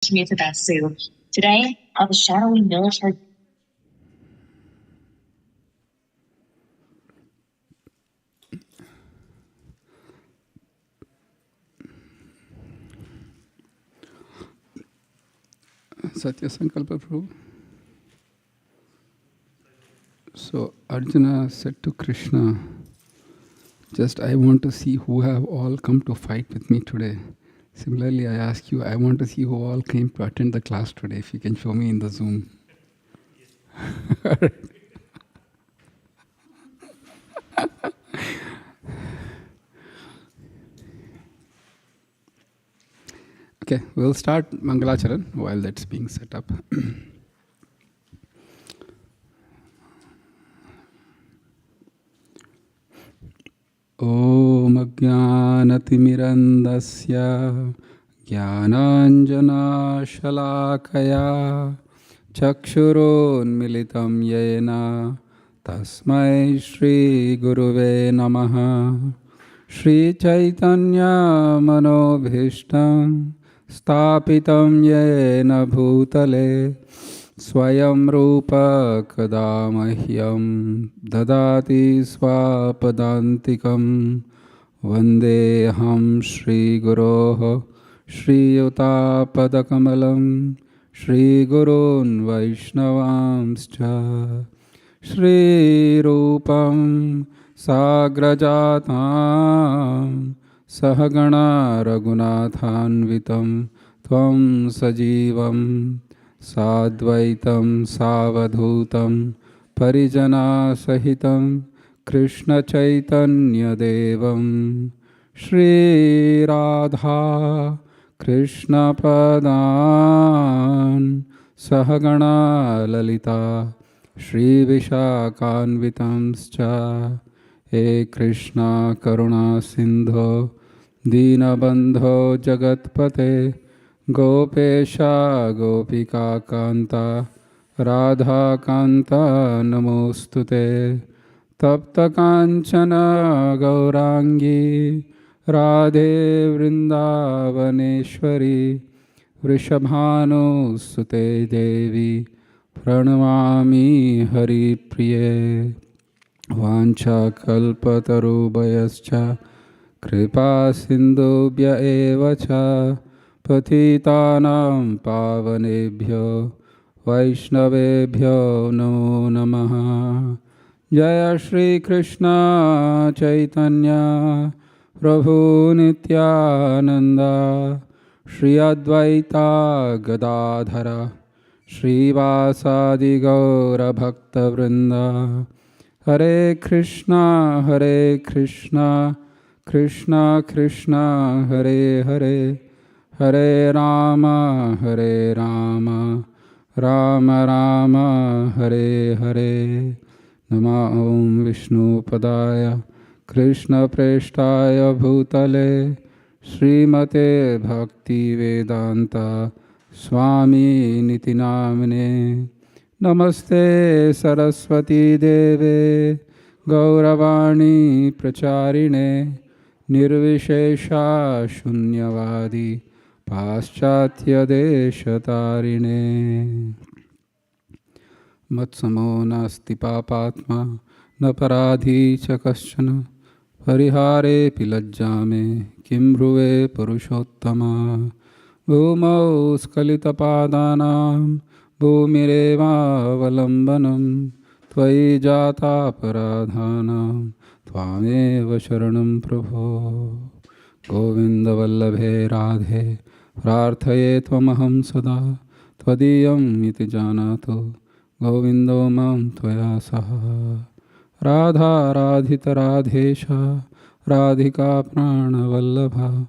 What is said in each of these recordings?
me to that Sue. Today, on the shadowy military. Satya Sankalpa Prabhu. So Arjuna said to Krishna, I want to see who have all come to fight with me today. Similarly, I ask you, I want to see who all came to attend the class today. If you can show me in the Zoom. Okay, we'll start Mangalacharan while that's being set up. Om Ajnanatirandasya Jnananjana Shalakaya Chakshurun Militam Yena Tasmai Shri Guruve Namaha Shri Chaitanya Manobhishtam Stapitam Yena Bhutale Swayam Rupa Kadamahyam Dadati Swapadantikam Vandeham Shri Guroho Shri Yuta Padakamalam Shri Gurun Vaishnavamscha Shri Rupam Sagrajatam Sahagana Raghunathanvitam Tvam Sajivam Sadvaitam Savadhutam Parijana Sahitam Krishna Chaitanya Devam Shri Radha Krishna Padan Sahagana Lalita Shri Vishakhanvitamscha He Krishna Karuna Sindho Dinabandho Jagatpate Gopesha Gopika Kanta Radha Kanta Namostute Tapta Kanchana Gaurangi Radhe Vrindavaneshwari Vrishabhanu Sute Devi Pranamami Hari Priye Vancha Kalpatarubhayascha Kripa Sindhubhya Evacha Patitanam Pavanebhyo Vaishnavebhyo Namo Namaha Jaya Shri Krishna Chaitanya Prabhu Nityananda Shri Advaita Gadadhara Shri Vasadi Gaura Bhakta Vrinda Hare Krishna Krishna Krishna Hare Hare Hare Rama Rama Rama Hare Hare Nama Om Vishnu Padaya Krishna Preshtaya Bhutale Srimate Bhakti Vedanta Swami Niti Namane Namaste Saraswati Deve Gauravani Pracharine Nirvishesha Shunyavadi Paschatya Deshatarine Matsamo Nasti Papatma Naparadhi Chakaschana Parihare Pilajjame Kimbruve Purushottama Bhumau Skalita Padanam Bhumireva Valambanam Tvai Jata Paradhanam Tvameva Sharanam Prabho Govinda Vallabhe Radhe Prarthaye Tvamaham Sada Tvadiyam iti janato Govindo mam Tvaya saha Radha Radhita Radhesha Radhika Prana Vallabha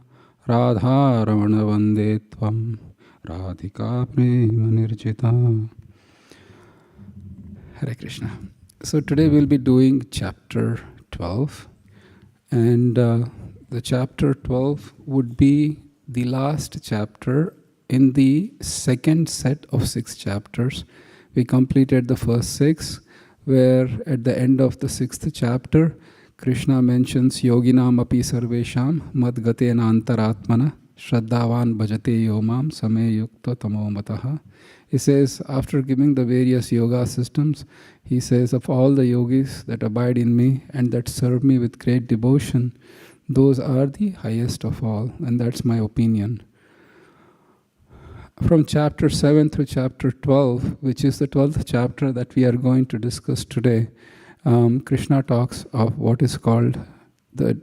Radha Ramana Vande Tvam Radhika Prema Nirjita. Hare Krishna. So today we'll be doing chapter 12, and the chapter 12 would be the last chapter in the second set of 6 chapters. We completed the first 6, where at the end of the 6th chapter, Krishna mentions Yoginam api sarvesham madgatena antaratmana Shraddhavan bhajate yomam same yukta tamo mataha. He says, after giving the various yoga systems, he says, of all the yogis that abide in me and that serve me with great devotion, those are the highest of all, and that's my opinion. From chapter 7 through chapter 12, which is the 12th chapter that we are going to discuss today, Krishna talks of what is called the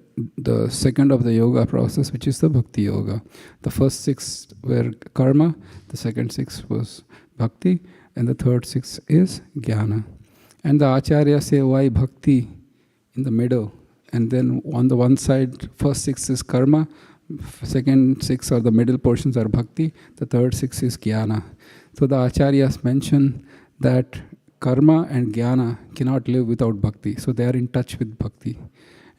second of the yoga process, which is the Bhakti yoga. The first 6 were karma, the second 6 was Bhakti, and the third 6 is Jnana. And the Acharya say, why Bhakti in the middle? And then on the one side, first 6 is karma, second 6 or the middle portions are Bhakti, the third 6 is Jnana. So the Acharyas mention that karma and Jnana cannot live without Bhakti, so they are in touch with Bhakti.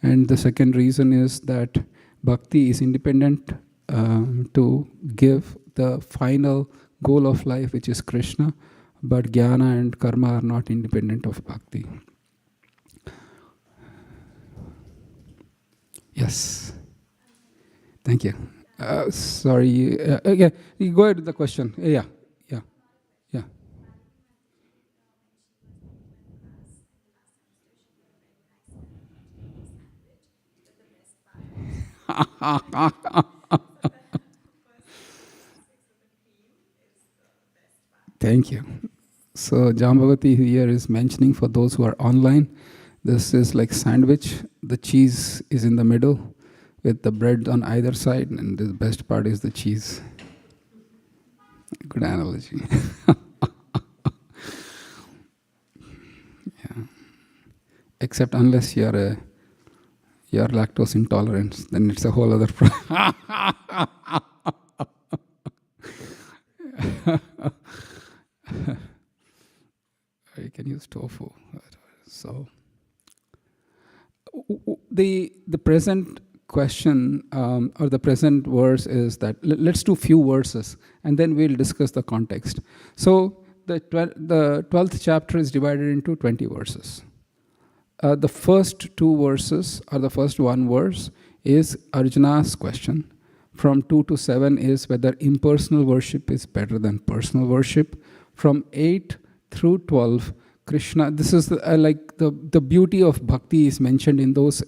And the second reason is that Bhakti is independent to give the final goal of life, which is Krishna, but Jnana and karma are not independent of Bhakti. Yes. Thank you. Sorry. Yeah, you go ahead with the question. Yeah. Thank you. So Jambavati here is mentioning for those who are online, this is like sandwich. The cheese is in the middle with the bread on either side, and the best part is the cheese. Good analogy. Yeah. Except unless you're lactose intolerant, then it's a whole other problem. You can use tofu. So the present question or the present verse is that let's do few verses and then we'll discuss the context. So the 12th chapter is divided into 20 verses. The first 2 verses or the first 1 verse is Arjuna's question. From 2 to 7 is whether impersonal worship is better than personal worship. From 8 through 12, Krishna, this is like the beauty of bhakti is mentioned in those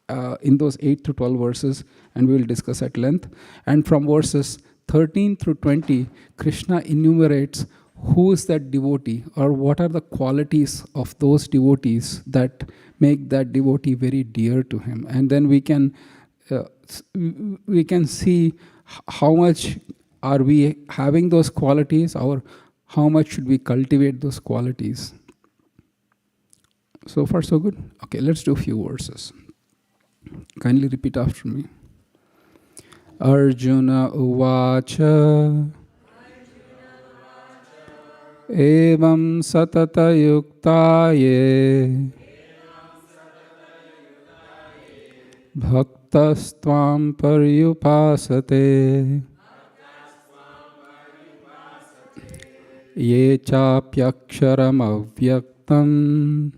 8 to 12 verses, and we will discuss at length. And from verses 13 through 20, Krishna enumerates who is that devotee or what are the qualities of those devotees that make that devotee very dear to him. And then we can see how much are we having those qualities or how much should we cultivate those qualities. So far so good? Okay, let's do a few verses. Kindly repeat after me. Arjuna uvacha evam satata yuktaye bhaktastvam paryupasate ye chapyaksharam avyaktam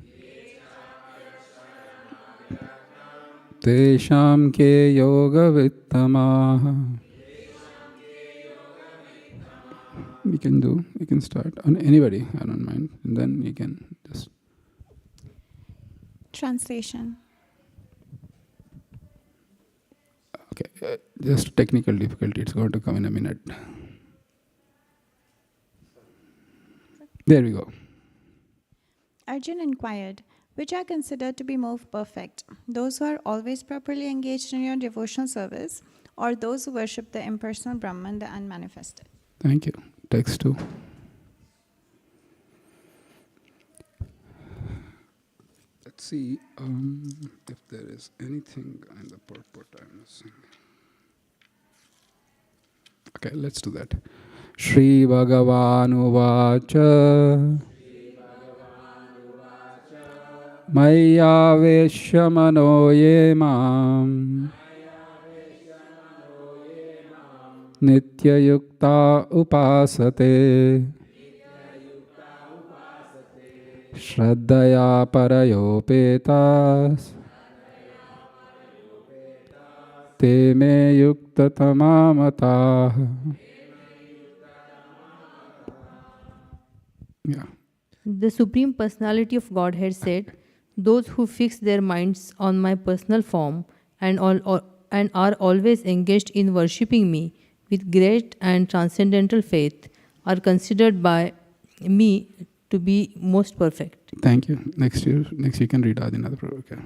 tesham ke yoga vittamaha. We can start. Anybody, I don't mind. And then you can just. Translation. Okay, just technical difficulty. It's going to come in a minute. There we go. Arjuna inquired, which are considered to be more perfect, those who are always properly engaged in your devotional service, or those who worship the impersonal Brahman, the unmanifested? Thank you. Text 2. Let's see if there is anything in the purport I'm missing. Okay, let's do that. Shri Bhagavan Uvacha Maya Veshamano Yemam Nitya Yukta Upasate Shraddhaya Parayopetas te me yuktatama mataha. Yeah. The Supreme Personality of Godhead said, "Those who fix their minds on my personal form and are always engaged in worshipping me with great and transcendental faith are considered by me to be most perfect." Thank you. Next you can read Adinatha Prabhu. Okay.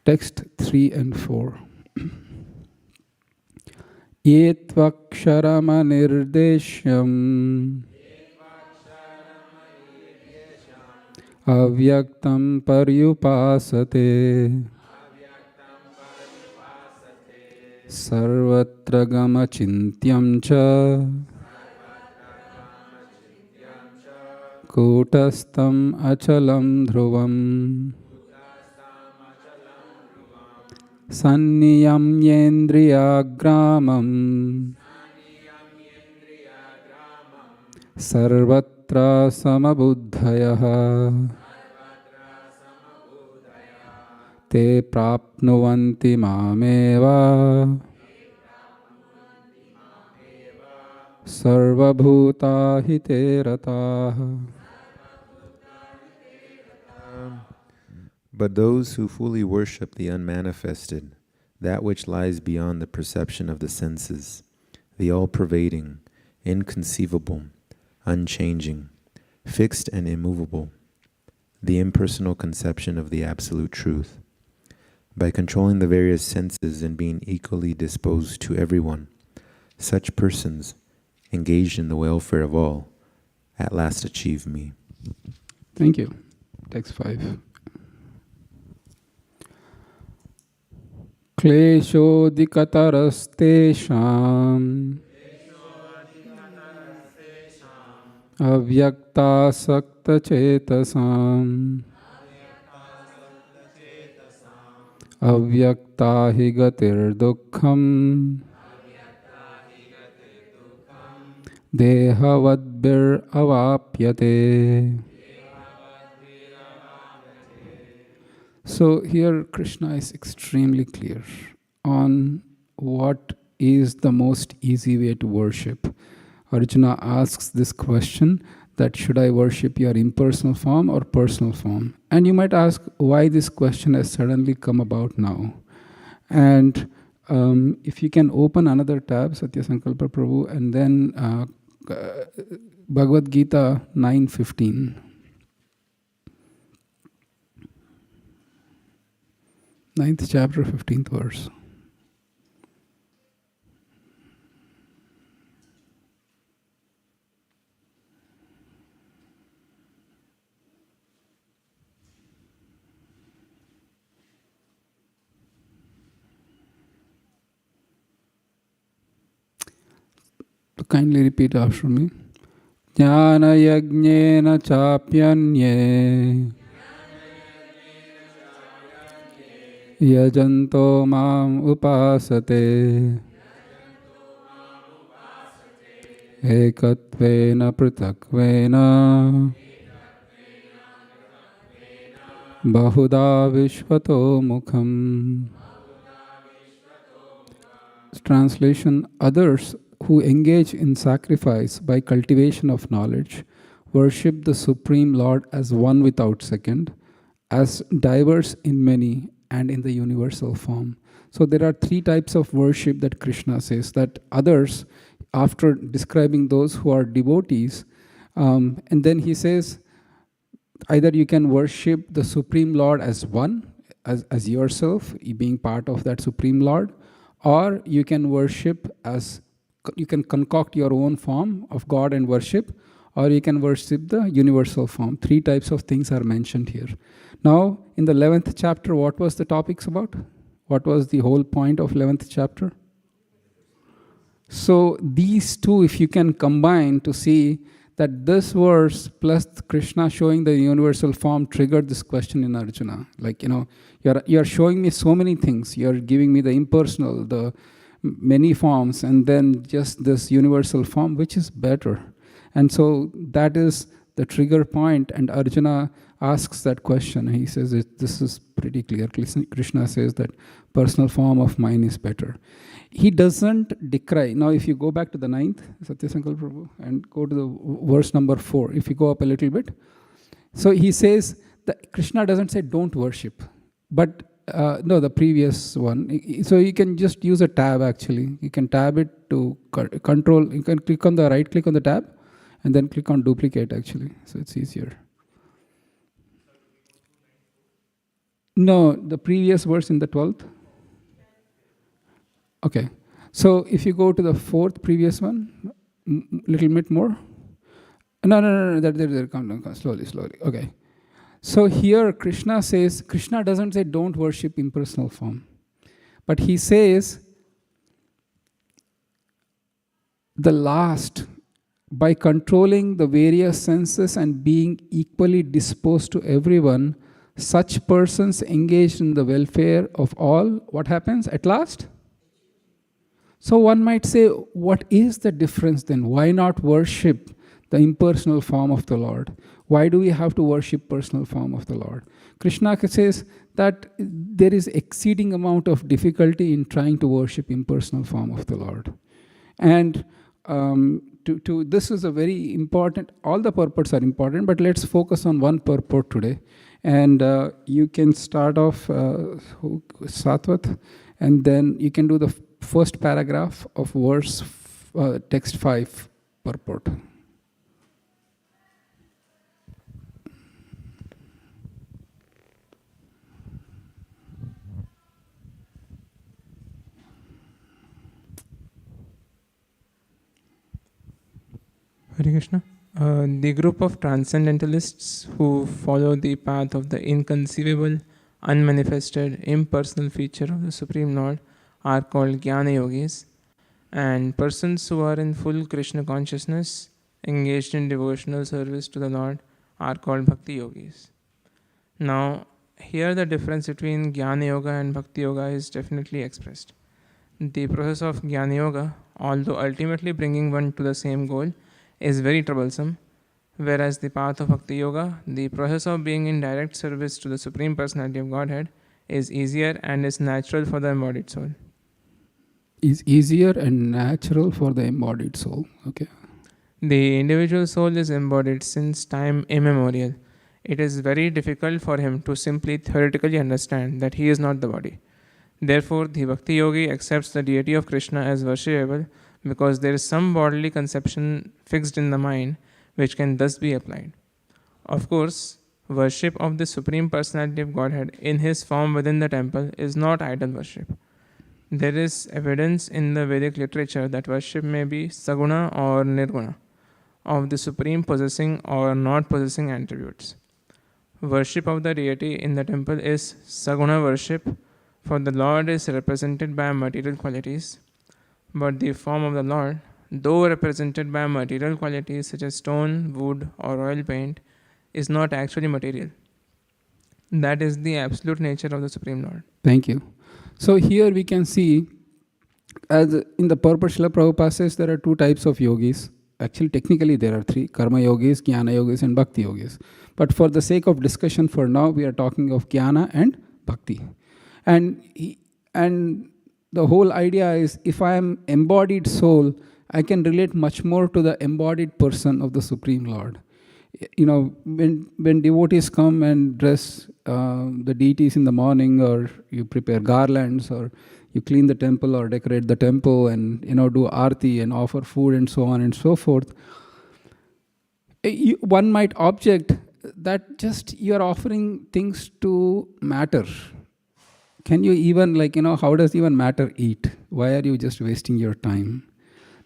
Text 3 and 4. Yetvakshara nirdeshyam avyaktam paryupasate sarvatra gamachintyam cha kutastam achalam dhruvam sanniyam yendriyagramam sarvatra samabuddhayah te prapnuvanti mameva sarvabhuta hite rataha. But those who fully worship the unmanifested, that which lies beyond the perception of the senses, the all-pervading, inconceivable, unchanging, fixed and immovable, the impersonal conception of the absolute truth, by controlling the various senses and being equally disposed to everyone, such persons, engaged in the welfare of all, at last achieve me. Thank you. Text 5. Kleshodikatarastesham avyakta sakta chetasam avyakta hi gatir dukkham dehavadbir avapyate. So here Krishna is extremely clear on what is the most easy way to worship. Arjuna asks this question that should I worship your impersonal form or personal form? And you might ask why this question has suddenly come about now. And if you can open another tab, Satya Sankalpa Prabhu, and then Bhagavad Gita 9:15. 9th chapter, 15th verse. Kindly repeat after me. Jnana yajnena chapyanye yajanto mam upasate ekatvena prithakvena bahuda vishvato mukham. Translation: others who engage in sacrifice by cultivation of knowledge worship the Supreme Lord as one without second, as diverse in many and in the universal form. So there are three types of worship that Krishna says, that others, after describing those who are devotees, and then he says, either you can worship the Supreme Lord as one, as yourself, being part of that Supreme Lord, or you can worship as, you can concoct your own form of God and worship, or you can worship the universal form. Three types of things are mentioned here. Now, in the 11th chapter, what was the topics about? What was the whole point of 11th chapter? So these two, if you can combine to see that this verse plus Krishna showing the universal form triggered this question in Arjuna. Like, you're showing me so many things. You're giving me the impersonal, the many forms, and then just this universal form, which is better. And so that is the trigger point, and Arjuna asks that question. He says, this is pretty clear. Krishna says that personal form of mine is better. He doesn't decry. Now, if you go back to the 9th, Satyasankal Prabhu, and go to the verse number 4, if you go up a little bit. So he says that Krishna doesn't say don't worship, but no, the previous one. So you can just use a tab actually. You can tab it to control. You can click on the right click on the tab and then click on duplicate actually. So it's easier. No, the previous verse in the 12th. Okay. So if you go to the 4th previous one, little bit more. No. There. Come. Slowly. Okay. So here Krishna says, Krishna doesn't say don't worship impersonal form. But he says, the last, by controlling the various senses and being equally disposed to everyone, such persons engaged in the welfare of all, what happens at last? So one might say, what is the difference then? Why not worship the impersonal form of the Lord? Why do we have to worship personal form of the Lord? Krishna says that there is exceeding amount of difficulty in trying to worship impersonal form of the Lord. And this is a very important, all the purports are important, but let's focus on one purport today. And you can start off Satvat, and then you can do the first paragraph of verse text 5 purport. Hare Krishna. The group of transcendentalists who follow the path of the inconceivable, unmanifested, impersonal feature of the Supreme Lord are called Jnana Yogis, and persons who are in full Krishna consciousness, engaged in devotional service to the Lord, are called Bhakti Yogis. Now, here the difference between Jnana Yoga and Bhakti Yoga is definitely expressed. The process of Jnana Yoga, although ultimately bringing one to the same goal, is very troublesome, whereas the path of Bhakti Yoga, the process of being in direct service to the Supreme Personality of Godhead, is easier and is natural for the embodied soul. Is easier and natural for the embodied soul. Okay. The individual soul is embodied since time immemorial. It is very difficult for him to simply theoretically understand that he is not the body. Therefore, the Bhakti Yogi accepts the deity of Krishna as worshipable because there is some bodily conception fixed in the mind which can thus be applied. Of course, worship of the Supreme Personality of Godhead in his form within the temple is not idol worship. There is evidence in the Vedic literature that worship may be saguna or nirguna, of the Supreme possessing or not possessing attributes. Worship of the deity in the temple is saguna worship, for the Lord is represented by material qualities, but the form of the Lord, though represented by material qualities such as stone, wood, or oil paint, is not actually material. That is the absolute nature of the Supreme Lord. Thank you. So here we can see, as in the purport Srila Prabhupada says, there are two types of yogis. Actually, technically there are three: Karma Yogis, Jnana Yogis, and Bhakti Yogis. But for the sake of discussion for now, we are talking of Jnana and Bhakti. And the whole idea is, if I am embodied soul, I can relate much more to the embodied person of the Supreme Lord. You know, when devotees come and dress the deities in the morning, or you prepare garlands, or you clean the temple or decorate the temple, and do aarti and offer food and so on and so forth, one might object that just you are offering things to matter. Can you even, how does even matter eat? Why are you just wasting your time?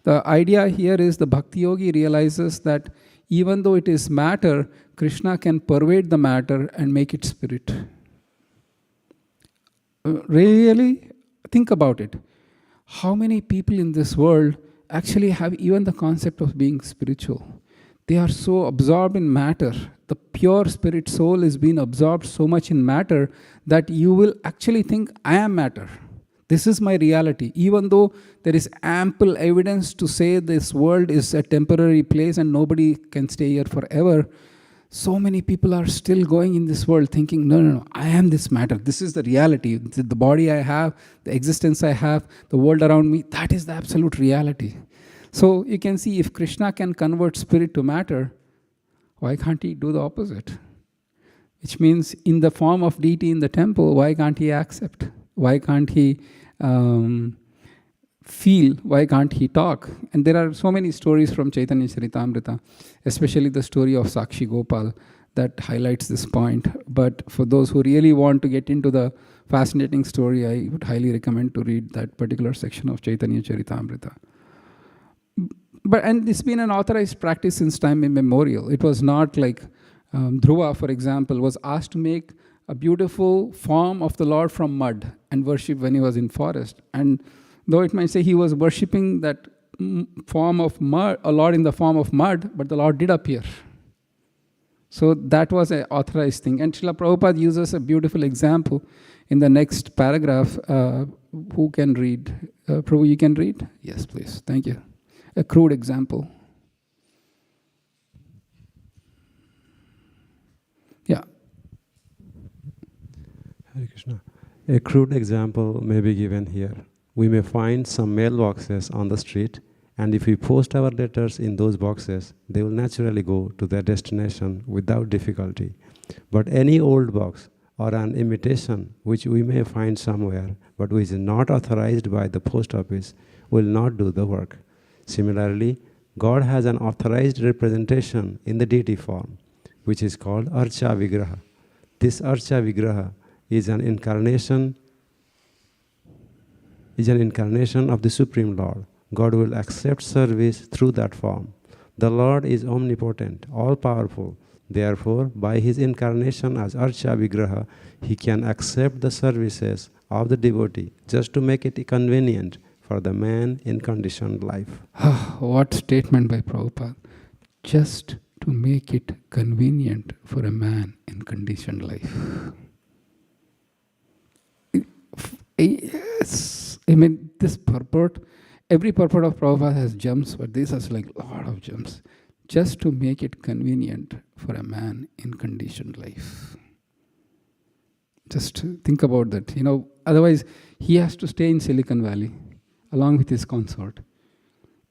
The idea here is the Bhakti Yogi realizes that even though it is matter, Krishna can pervade the matter and make it spirit. Really? Think about it. How many people in this world actually have even the concept of being spiritual? They are so absorbed in matter. The pure spirit soul is being absorbed so much in matter that you will actually think, I am matter. This is my reality. Even though there is ample evidence to say this world is a temporary place and nobody can stay here forever, so many people are still going in this world thinking, no, I am this matter. This is the reality. The body I have, the existence I have, the world around me, that is the absolute reality. So you can see, if Krishna can convert spirit to matter, why can't he do the opposite? Which means, in the form of deity in the temple, why can't he accept? Why can't he feel? Why can't he talk? And there are so many stories from Chaitanya Charitamrita, especially the story of Sakshi Gopal, that highlights this point. But for those who really want to get into the fascinating story, I would highly recommend to read that particular section of Chaitanya Charitamrita. And it's been an authorized practice since time immemorial. It was not like Dhruva, for example, was asked to make a beautiful form of the Lord from mud and worship when he was in forest. And though it might say he was worshipping that form of mud, a Lord in the form of mud, but the Lord did appear. So that was an authorized thing. And Srila Prabhupada uses a beautiful example in the next paragraph. Who can read? Prabhu, you can read? Yes, please. Thank you. A crude example. Yeah. Hare Krishna. A crude example may be given here. We may find some mailboxes on the street, and if we post our letters in those boxes, they will naturally go to their destination without difficulty. But any old box or an imitation which we may find somewhere, but which is not authorized by the post office, will not do the work. Similarly, God has an authorized representation in the deity form, which is called Archa Vigraha. This Archa Vigraha is an incarnation of the Supreme Lord. God will accept service through that form. The Lord is omnipotent, all-powerful. Therefore, by his incarnation as Archa Vigraha, he can accept the services of the devotee just to make it convenient for the man in conditioned life. What statement by Prabhupada. Just to make it convenient for a man in conditioned life. Yes. I mean, this purport, every purport of Prabhupada has gems, but this has like a lot of gems. Just to make it convenient for a man in conditioned life. Just think about that. Otherwise, he has to stay in Silicon Valley along with his consort,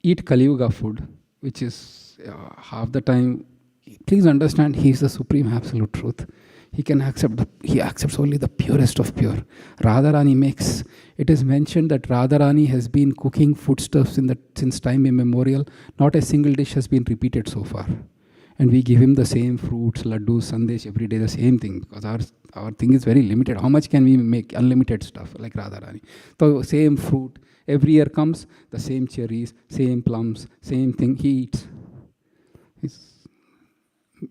eat Kali Yuga food, which is half the time. Please understand, he is the supreme absolute truth. He accepts only the purest of pure. Radharani makes, it is mentioned that Radharani has been cooking foodstuffs since time immemorial. Not a single dish has been repeated so far. And we give him the same fruits, laddus, sandesh every day, the same thing, because our thing is very limited. How much can we make? Unlimited stuff like Radharani. So same fruit. Every year comes, the same cherries, same plums, same thing he eats. It's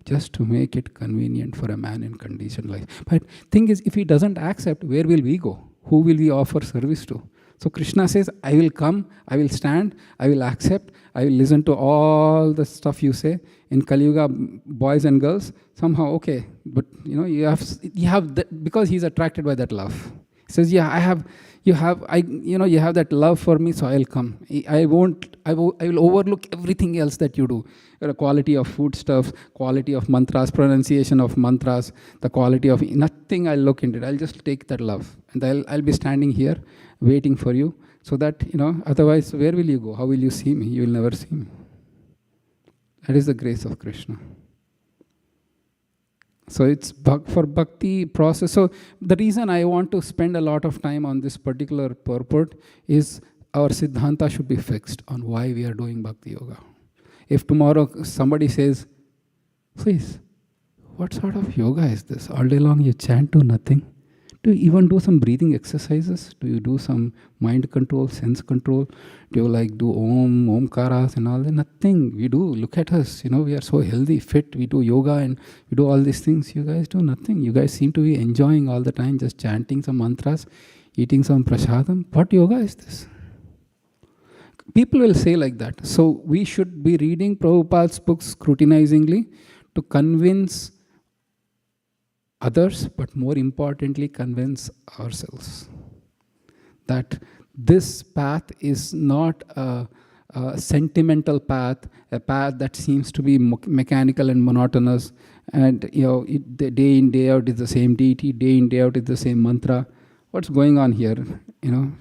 just to make it convenient for a man in conditioned life. But thing is, if he doesn't accept, where will we go? Who will we offer service to? So Krishna says, I will come, I will stand, I will accept, I will listen to all the stuff you say. In Kali Yuga, boys and girls, somehow, okay. But you have that, because he's attracted by that love. He says, yeah, you have that love for me, so I'll come. I will overlook everything else that you do. The quality of foodstuffs, quality of mantras, pronunciation of mantras, the quality of nothing, I'll look into it. I'll just take that love. And I'll be standing here waiting for you, so that, otherwise, where will you go? How will you see me? You will never see me. That is the grace of Krishna. So it's for bhakti process. So the reason I want to spend a lot of time on this particular purport is our siddhanta should be fixed on why we are doing bhakti yoga. If tomorrow somebody says, please, what sort of yoga is this? All day long you chant to nothing. Do you even do some breathing exercises? Do you do some mind control, sense control? Do you do omkaras and all that? Nothing. We do. Look at us. We are so healthy, fit. We do yoga and we do all these things. You guys do nothing. You guys seem to be enjoying all the time, just chanting some mantras, eating some prasadam. What yoga is this? People will say like that. So we should be reading Prabhupada's books scrutinizingly to convince others, but more importantly, convince ourselves that this path is not a sentimental path, a path that seems to be mechanical and monotonous, and the day in day out is the same deity, day in day out is the same mantra. What's going on here?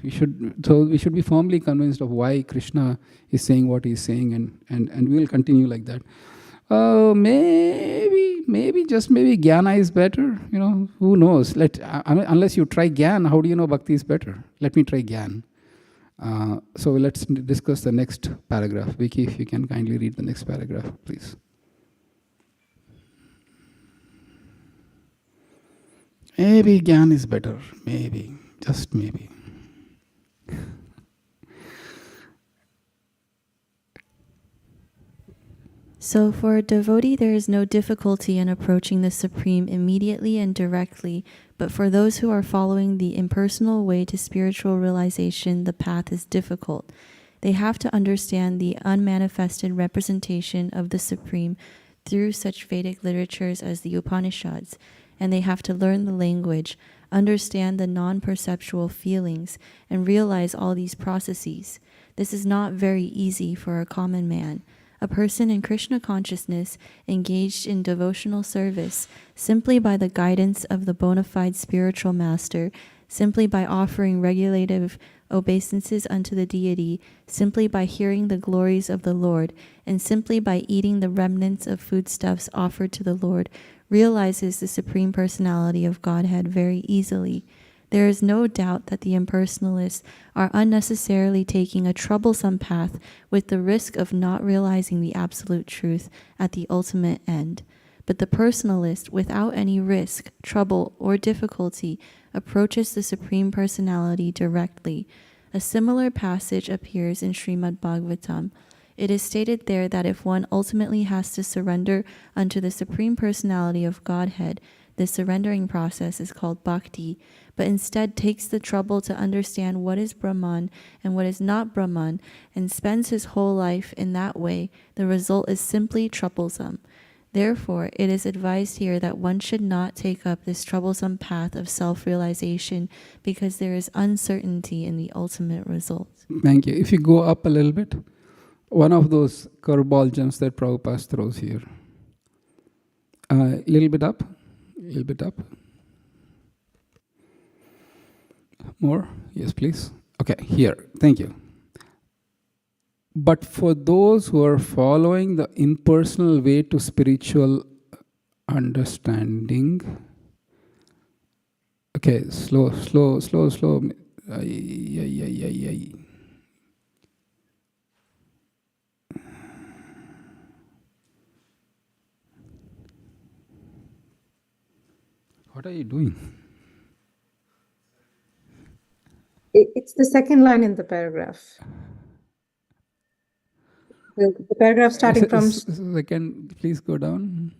We should be firmly convinced of why Krishna is saying what he's saying, and we will continue like that. Maybe just maybe Jnana is better. Who knows? Unless you try Jnana, how do you know Bhakti is better? Let me try Jnana. So let's discuss the next paragraph. Vicky, if you can kindly read the next paragraph, please. Maybe Jnana is better. Maybe. Just maybe. So for a devotee, there is no difficulty in approaching the Supreme immediately and directly, but for those who are following the impersonal way to spiritual realization, the path is difficult. They have to understand the unmanifested representation of the Supreme through such Vedic literatures as the Upanishads, and they have to learn the language, understand the non-perceptual feelings, and realize all these processes. This is not very easy for a common man. A person in Krishna consciousness engaged in devotional service simply by the guidance of the bona fide spiritual master, simply by offering regulative obeisances unto the deity, simply by hearing the glories of the Lord, and simply by eating the remnants of foodstuffs offered to the Lord, realizes the Supreme Personality of Godhead very easily. There is no doubt that the impersonalists are unnecessarily taking a troublesome path with the risk of not realizing the absolute truth at the ultimate end. But the personalist, without any risk, trouble, or difficulty, approaches the Supreme Personality directly. A similar passage appears in Srimad Bhagavatam. It is stated there that if one ultimately has to surrender unto the Supreme Personality of Godhead, the surrendering process is called Bhakti, but instead takes the trouble to understand what is Brahman and what is not Brahman, and spends his whole life in that way, the result is simply troublesome. Therefore, it is advised here that one should not take up this troublesome path of self-realization, because there is uncertainty in the ultimate result. Thank you. If you go up a little bit, one of those curveball gems that Prabhupada throws here. A little bit up. A little bit up. More? Yes, please. Okay, here. Thank you. But for those who are following the impersonal way to spiritual understanding. Okay, slow. What are you doing? It's the second line in the paragraph. The paragraph starting from... Second, please go down.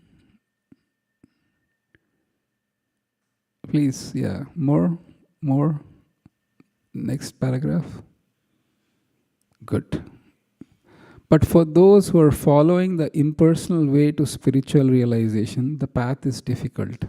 Please, yeah, more. Next paragraph. Good. But for those who are following the impersonal way to spiritual realization, the path is difficult.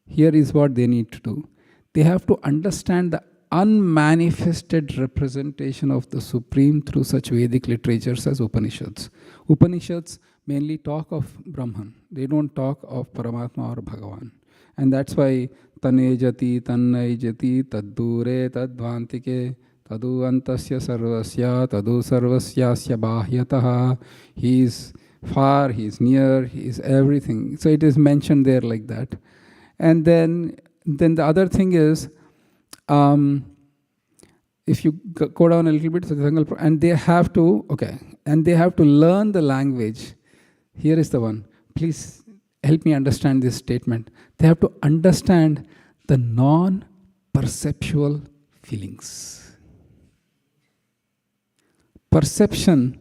Here is what they need to do. They have to understand the unmanifested representation of the Supreme through such Vedic literatures as Upanishads. Upanishads mainly talk of Brahman. They don't talk of Paramatma or Bhagavan. And that's why Tanejati, Tannaijati, Taddure, Tadvantike, Tadu Antasya Sarvasya, Tadu Sarvasyasya Bahyataha. He is far, he is near, he is everything. So it is mentioned there like that. And then the other thing is, if you go down a little bit, and they have to, learn the language. Here is the one. Please help me understand this statement. They have to understand the non-perceptual feelings. Perception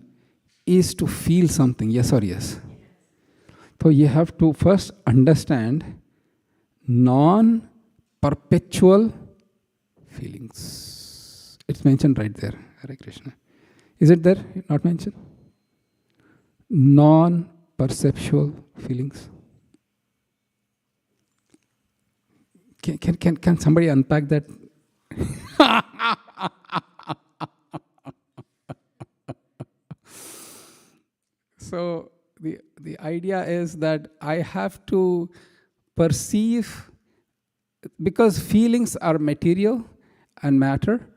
is to feel something, yes or yes? So you have to first understand non-perpetual feelings. It's mentioned right there, Hare Krishna. Is it there? Not mentioned? Non-perceptual feelings. Can somebody unpack that? So the idea is that I have to perceive, because feelings are material and matter.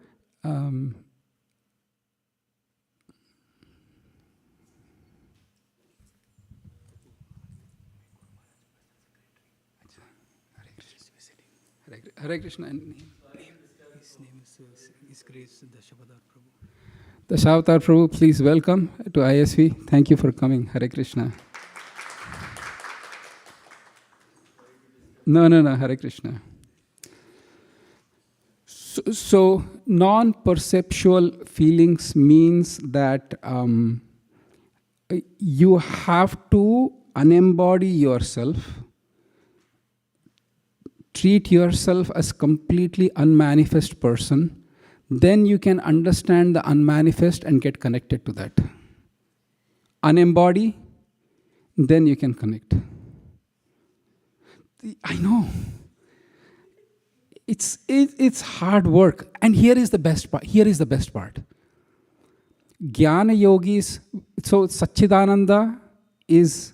Hare Krishna. And his name is Grace Dashavadar Prabhu. Dashavadar Prabhu, please welcome to ISV. Thank you for coming. Hare Krishna. No, Hare Krishna. So non-perceptual feelings means that you have to unembody yourself, treat yourself as completely unmanifest person, then you can understand the unmanifest and get connected to that. Unembody, then you can connect. I know. It's hard work. And here is the best part. Jnana yogis, so Satchidananda is,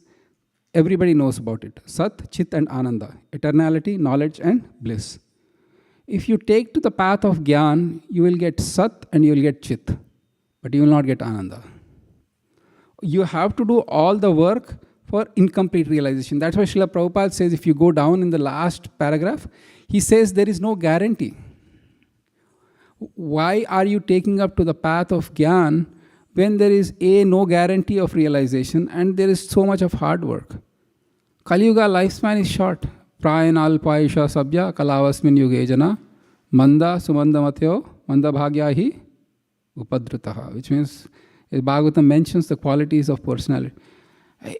everybody knows about it. Sat, Chit and Ananda. Eternality, knowledge and bliss. If you take to the path of Gyan, you will get Sat and you will get Chit. But you will not get Ananda. You have to do all the work for incomplete realization. That's why Srila Prabhupada says, if you go down in the last paragraph, he says there is no guarantee. Why are you taking up to the path of Gyan when there is no guarantee of realization and there is so much of hard work? Kali Yuga lifespan is short. Prayana alpaisha sabya kalavasmin yugejana manda sumanda matyo manda bhagyahi upadritaha, which means Bhagavatam mentions the qualities of personality.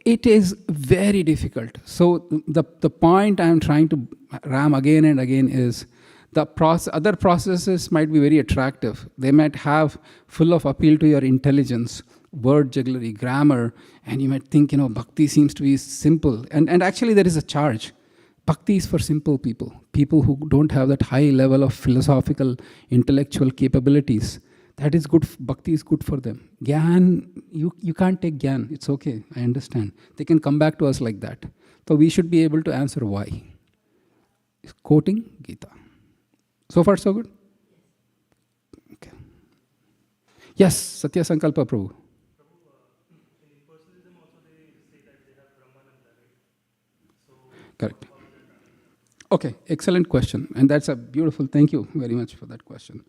It is very difficult. So the point I am trying to ram again and again is the other processes might be very attractive. They might have full of appeal to your intelligence, word jugglery, grammar, and you might think, bhakti seems to be simple. And actually there is a charge. Bhakti is for simple people, people who don't have that high level of philosophical, intellectual capabilities. That is good. Bhakti is good for them. Gyan, you can't take Gyan. It's okay. I understand. They can come back to us like that. So we should be able to answer why. Quoting Gita. So far, so good? Okay. Yes, Satya Sankalpa Prabhu. Correct. Okay, excellent question. And that's a beautiful, thank you very much for that question.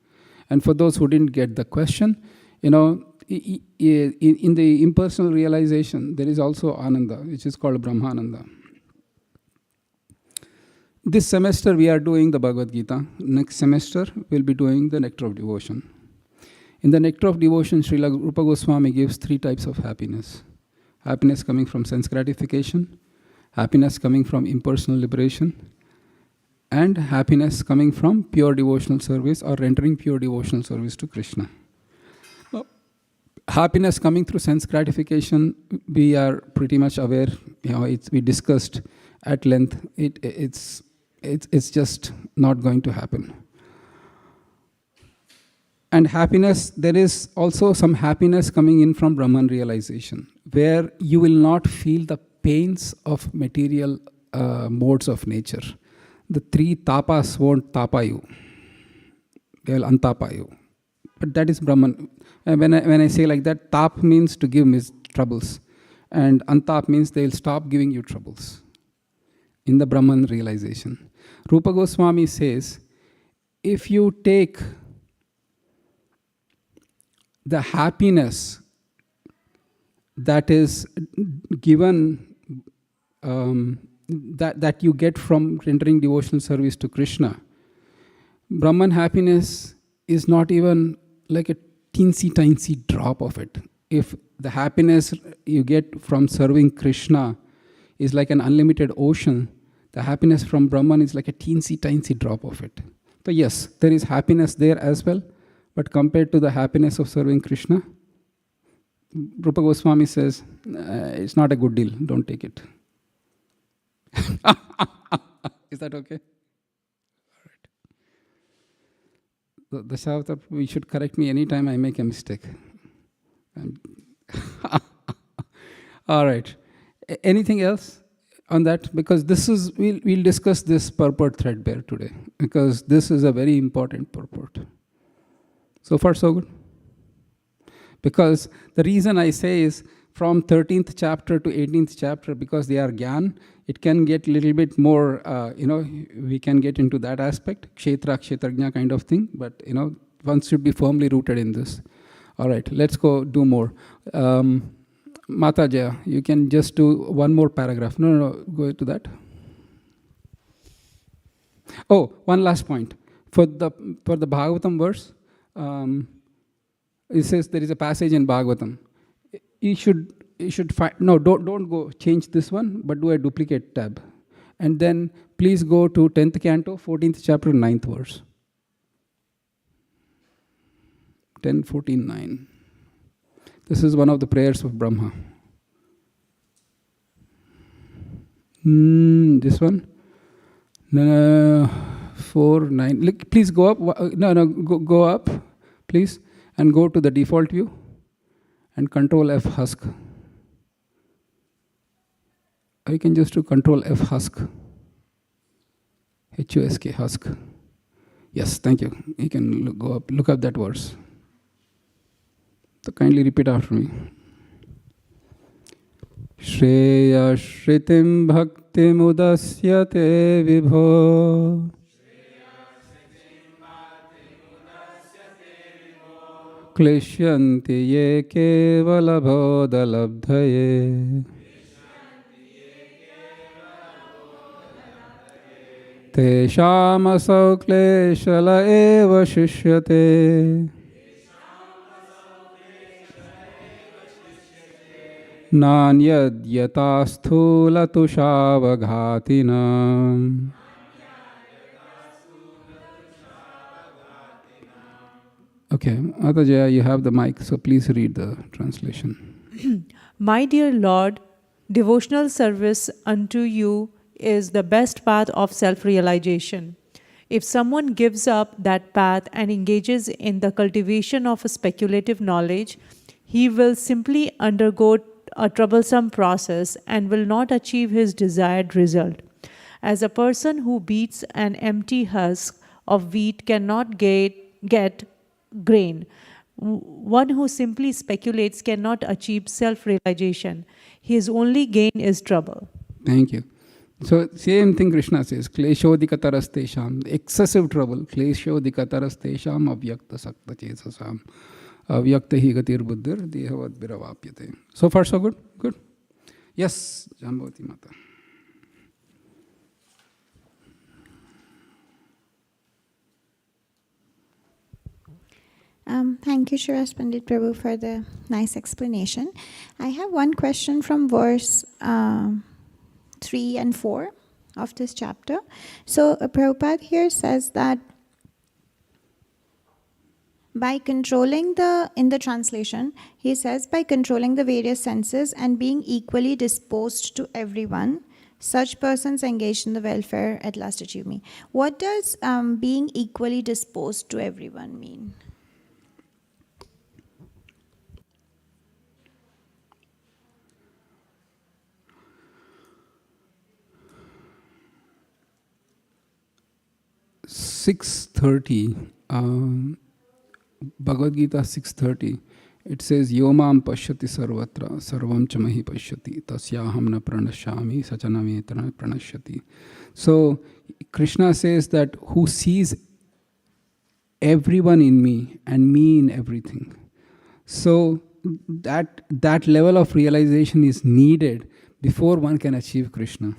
And for those who didn't get the question, in the impersonal realization, there is also Ananda, which is called Brahmananda. This semester we are doing the Bhagavad Gita. Next semester we'll be doing the Nectar of Devotion. In the Nectar of Devotion, Srila Rupa Goswami gives 3 types of happiness. Happiness coming from sense gratification, happiness coming from impersonal liberation, and happiness coming from pure devotional service or rendering pure devotional service to Krishna. Happiness coming through sense gratification, we are pretty much aware. We discussed at length. It's just not going to happen. And happiness, there is also some happiness coming in from Brahman realization, where you will not feel the pains of material modes of nature. The 3 tapas won't tapa you. They will untapa you. But that is Brahman. And when I say like that, tap means to give troubles. And antap means they will stop giving you troubles. In the Brahman realization. Rupa Goswami says, if you take the happiness that is given, that you get from rendering devotional service to Krishna, Brahman happiness is not even like a teensy-tiny drop of it. If the happiness you get from serving Krishna is like an unlimited ocean, the happiness from Brahman is like a teensy-tiny drop of it. So yes, there is happiness there as well, but compared to the happiness of serving Krishna, Rupa Goswami says, it's not a good deal, don't take it. Is that okay? All right. The Shavata, we should correct me anytime I make a mistake. All right. Anything else on that? Because this is, we'll discuss this purport threadbare today, because this is a very important purport. So far, so good? Because the reason I say is from 13th chapter to 18th chapter, because they are Gyan, it can get a little bit more, we can get into that aspect, Kshetra, Kshetrajna kind of thing, but, one should be firmly rooted in this. All right, let's go do more. Mata Jaya, you can just do one more paragraph. No, go to that. Oh, one last point. For the Bhagavatam verse, it says there is a passage in Bhagavatam. You should find, no, don't go change this one, but do a duplicate tab. And then please go to 10th canto, 14th chapter, 9th verse. 10:14:9. This is one of the prayers of Brahma. This one? No, 4:9. Please go up. Go up, please, and go to the default view and Control F husk. Or you can just do Control F husk. HUSK husk. Yes, thank you. You can look up that verse. So kindly repeat after me. Shreya Shritim Bhakti Mudasyate Vibho Klishyanti Ye Kevala Bodhalabdhaye Tesham Asau Kleshala Eva Shishyate Nanyad Yata Sthula Tushavaghatina. Okay, Atajaya, you have the mic, so please read the translation. My dear Lord, devotional service unto you is the best path of self-realization. If someone gives up that path and engages in the cultivation of a speculative knowledge, he will simply undergo a troublesome process and will not achieve his desired result. As a person who beats an empty husk of wheat cannot get grain, one who simply speculates cannot achieve self-realization. His only gain is trouble. Thank you. So same thing Krishna says, kleshodikatarastesham, excessive trouble, kleshodikatarastesham avyakta sakta chesasam. Avyakta hi gatir buddhir dehavad viravapyate. So far, so good? Good. Yes, Jambavati Mata. Thank you, Srivas Pandit Prabhu, for the nice explanation. I have one question from verse 3 and 4 of this chapter. So Prabhupada here says that by controlling in the translation, he says, by controlling the various senses and being equally disposed to everyone, such persons engaged in the welfare at last achieve me. What does being equally disposed to everyone mean? Bhagavad Gita 6:30, it says, Yomam pashyati sarvatra, sarvam chamahi pashyati, tasyaham na pranashyami, sachanametana pranashyati. So, Krishna says that who sees everyone in me and me in everything. So, that level of realization is needed before one can achieve Krishna.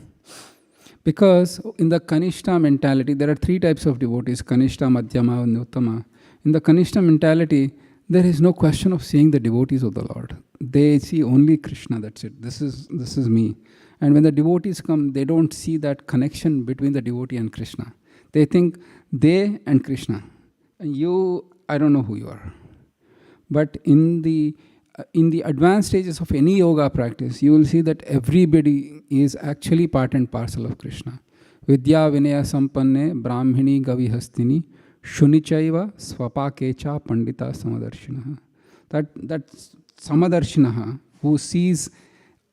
Because in the Kanishta mentality, there are three types of devotees, Kanishta, Madhyama, and Uttama. In the Kanishta mentality, there is no question of seeing the devotees of the Lord. They see only Krishna, that's it. This is me. And when the devotees come, they don't see that connection between the devotee and Krishna. They think they and Krishna. And you, I don't know who you are. But in the advanced stages of any yoga practice, you will see that everybody is actually part and parcel of Krishna. Vidya Vinaya Sampanne Brahmini Gavihastini Shunichaiva Swapakecha Pandita Samadarshinaha. That Samadarshinaha, who sees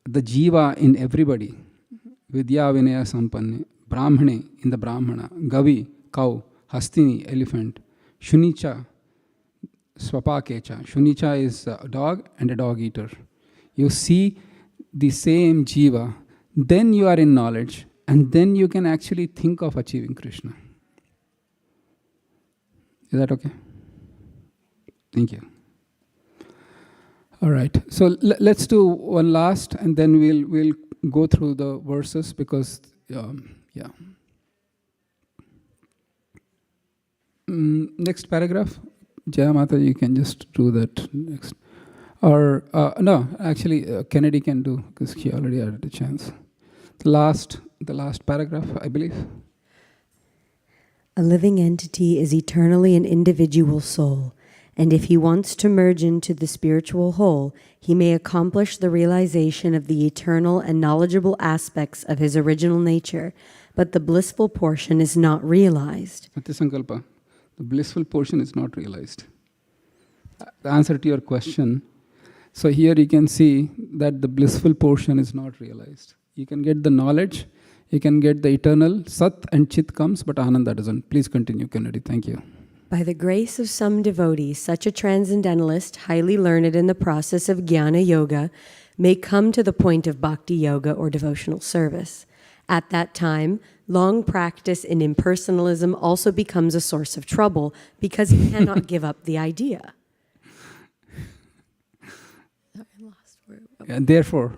the jiva in everybody. Vidya Vinaya Sampanne, Brahmane in the Brahmana, Gavi, cow, Hastini, elephant, Shunicha, Swapakecha. Shunicha is a dog and a dog eater. You see the same jiva, then you are in knowledge, and then you can actually think of achieving Krishna. Is that okay? Thank you. All right. So let's do one last, and then we'll go through the verses because yeah. Next paragraph, Jaya Mata, you can just do that next. Or no, actually Kennedy can do because he already had the chance. The last paragraph, I believe. A living entity is eternally an individual soul, and if he wants to merge into the spiritual whole, he may accomplish the realization of the eternal and knowledgeable aspects of his original nature, but the blissful portion is not realized. Satyasankalpa, the blissful portion is not realized. The answer to your question. So here you can see that the blissful portion is not realized. You can get the knowledge, you can get the eternal, Sat and Chit comes, but Ananda doesn't. Please continue, Kennedy. Thank you. By the grace of some devotees, such a transcendentalist, highly learned in the process of jnana yoga, may come to the point of bhakti yoga or devotional service. At that time, long practice in impersonalism also becomes a source of trouble because he cannot give up the idea. And therefore,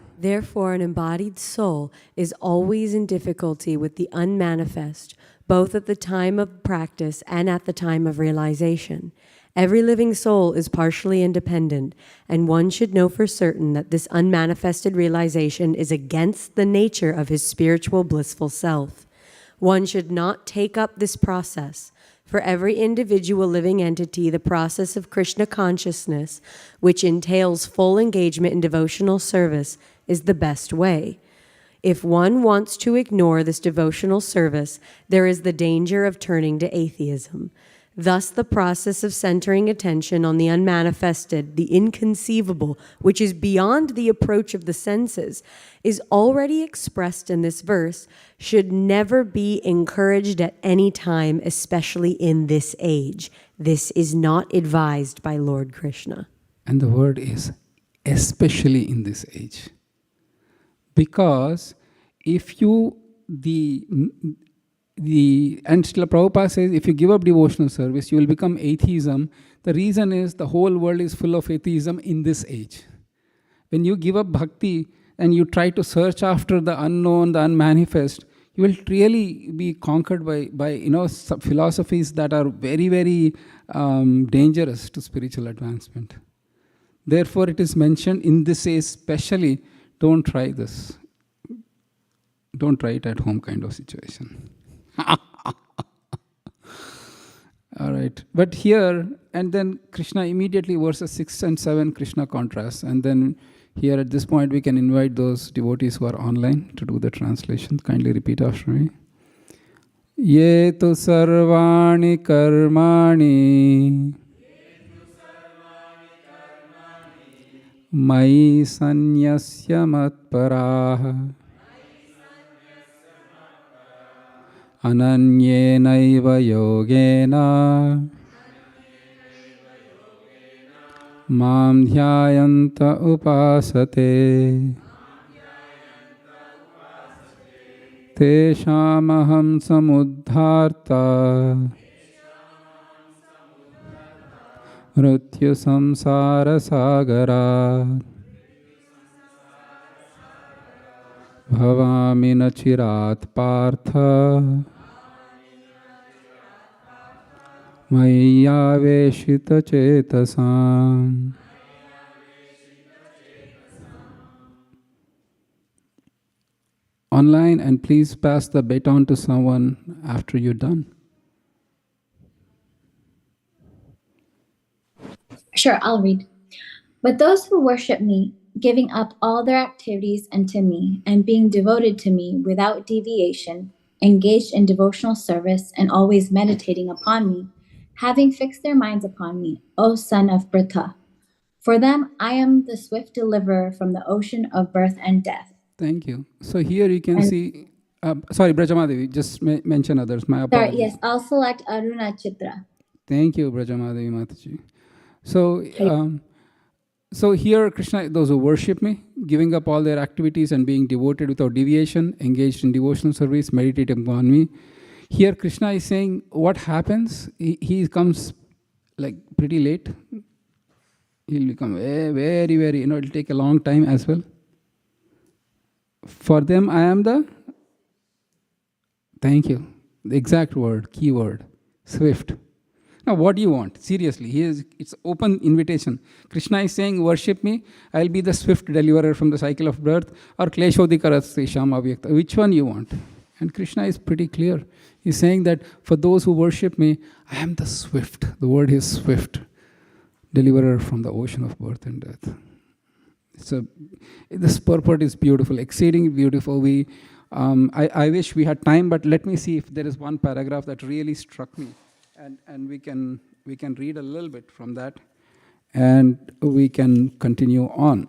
an embodied soul is always in difficulty with the unmanifest, both at the time of practice and at the time of realization. Every living soul is partially independent, and one should know for certain that this unmanifested realization is against the nature of his spiritual blissful self. One should not take up this process. For every individual living entity, the process of Krishna consciousness, which entails full engagement in devotional service, is the best way. If one wants to ignore this devotional service, there is the danger of turning to atheism. Thus, the process of centering attention on the unmanifested, the inconceivable, which is beyond the approach of the senses, is already expressed in this verse, should never be encouraged at any time, especially in this age. This is not advised by Lord Krishna. And the word is especially in this age. Because if you, and Srila Prabhupada says, if you give up devotional service, you will become atheism. The reason is the whole world is full of atheism in this age. When you give up bhakti and you try to search after the unknown, the unmanifest, you will really be conquered by philosophies that are very, very dangerous to spiritual advancement. Therefore, it is mentioned in this age, especially, don't try this. Don't try it at home kind of situation. All right. But here, and then Krishna immediately, verses 6 and 7, Krishna contrasts. And then here at this point, we can invite those devotees who are online to do the translation. Kindly repeat after me. Ye tu sarvani karmani mai sanyasya matparaha ananyenaiva yogena mam dhyayanta upasate teshamaham samudharta mrityu samsara sagara bhavami nachirat partha Mayyaveshita chetasam. Online, and please pass the baton to someone after you're done. Sure, I'll read. But those who worship me, giving up all their activities unto me, and being devoted to me without deviation, engaged in devotional service, and always meditating upon me, having fixed their minds upon me, O son of Pritha, For them, I am the swift deliverer from the ocean of birth and death. Thank you. So here you can see, sorry, Brajamadevi, just mention others. My apologies. Sorry, yes, I'll select Aruna Chitra. Thank you, Brajamadevi Mataji. So here Krishna, those who worship me, giving up all their activities and being devoted without deviation, engaged in devotional service, meditating upon me. Here Krishna is saying what happens, he comes like pretty late. He'll become very, very, it'll take a long time as well. For them, I am thank you, the exact word, key word, swift. Now, what do you want? Seriously, it's open invitation. Krishna is saying, worship me, I'll be the swift deliverer from the cycle of birth, or kleshodikaratse shama vyakta. Which one you want? And Krishna is pretty clear. He's saying that for those who worship me, I am the swift. The word is swift. Deliverer from the ocean of birth and death. So this purport is beautiful, exceeding beautiful. I wish we had time, but let me see if there is one paragraph that really struck me, and we can read a little bit from that, and we can continue on.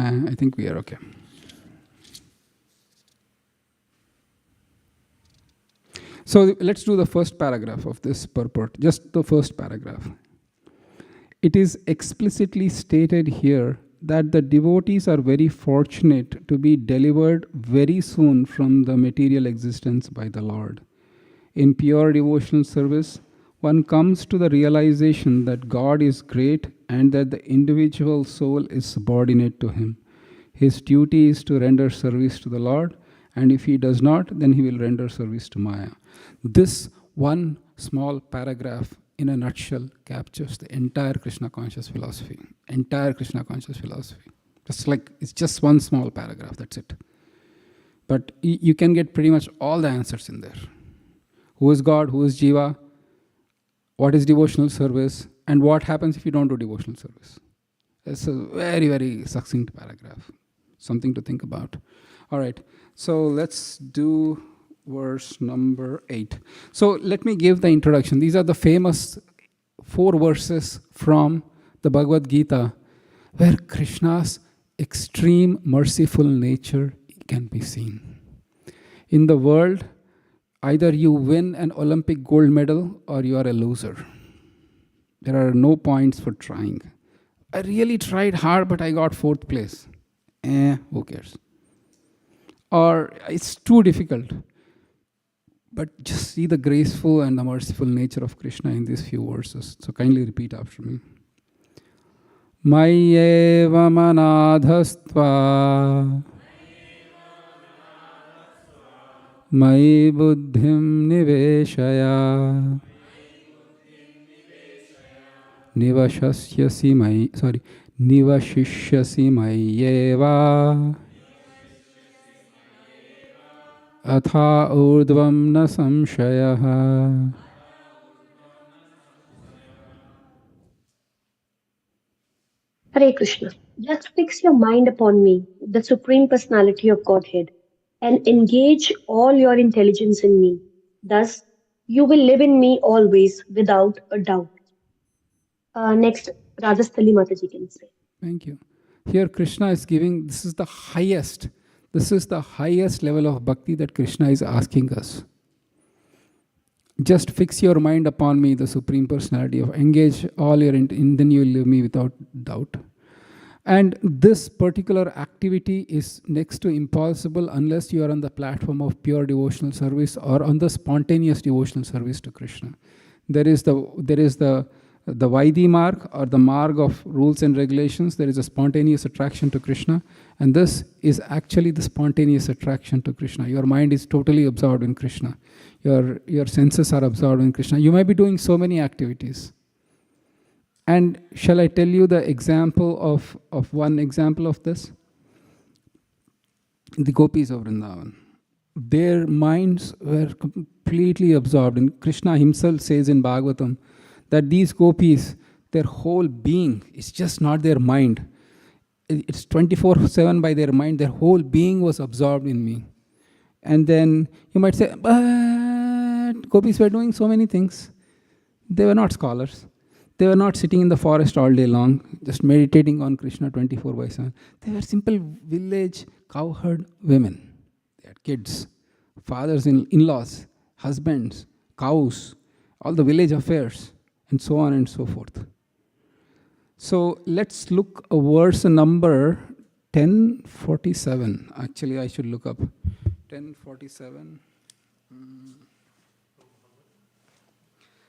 I think we are okay. So let's do the first paragraph of this purport, just the first paragraph. It is explicitly stated here that the devotees are very fortunate to be delivered very soon from the material existence by the Lord. In pure devotional service, one comes to the realization that God is great and that the individual soul is subordinate to Him. His duty is to render service to the Lord, and if he does not, then he will render service to Maya. This one small paragraph, in a nutshell, captures the entire Krishna conscious philosophy. Entire Krishna conscious philosophy. It's just one small paragraph, that's it. But you can get pretty much all the answers in there. Who is God? Who is Jiva? What is devotional service? And what happens if you don't do devotional service? It's a very, very succinct paragraph. Something to think about. All right, so let's do verse number 8. So let me give the introduction. These are the famous 4 verses from the Bhagavad Gita where Krishna's extreme merciful nature can be seen. In the world, either you win an Olympic gold medal or you are a loser. There are no points for trying. I really tried hard, but I got 4th place. Who cares? Or it's too difficult. But just see the graceful and the merciful nature of Krishna in these few verses. So kindly repeat after me. Mayeva manadhastva Mayi buddhim niveshaya Nivashishyasi mayeva Atha urdvam na samshayaha. Hare Krishna. Just fix your mind upon me, the Supreme Personality of Godhead, and engage all your intelligence in me. Thus, you will live in me always without a doubt. Next, Rajasthali Mataji can say. Thank you. Here Krishna is giving, this is the highest level of bhakti that Krishna is asking us. Just fix your mind upon me, the Supreme Personality of engage all your, then you will live me without doubt. And this particular activity is next to impossible unless you are on the platform of pure devotional service or on the spontaneous devotional service to Krishna. There is the Vaidhi marg, or the marg of rules and regulations. There is a spontaneous attraction to Krishna, and this is actually the spontaneous attraction to Krishna. Your mind is totally absorbed in Krishna. Your senses are absorbed in Krishna. You might be doing so many activities. And shall I tell you the example of one example of this? The gopis of Vrindavan. Their minds were completely absorbed. And Krishna himself says in Bhagavatam that these gopis, their whole being. It's just not their mind. It's 24/7 by their mind. Their whole being was absorbed in me. And then you might say, but gopis were doing so many things. They were not scholars. They were not sitting in the forest all day long, just meditating on Krishna 24/7. They were simple village cowherd women. They had kids, fathers, in-laws, husbands, cows, all the village affairs, and so on and so forth. So let's look a verse number 1047. Actually, I should look up 1047.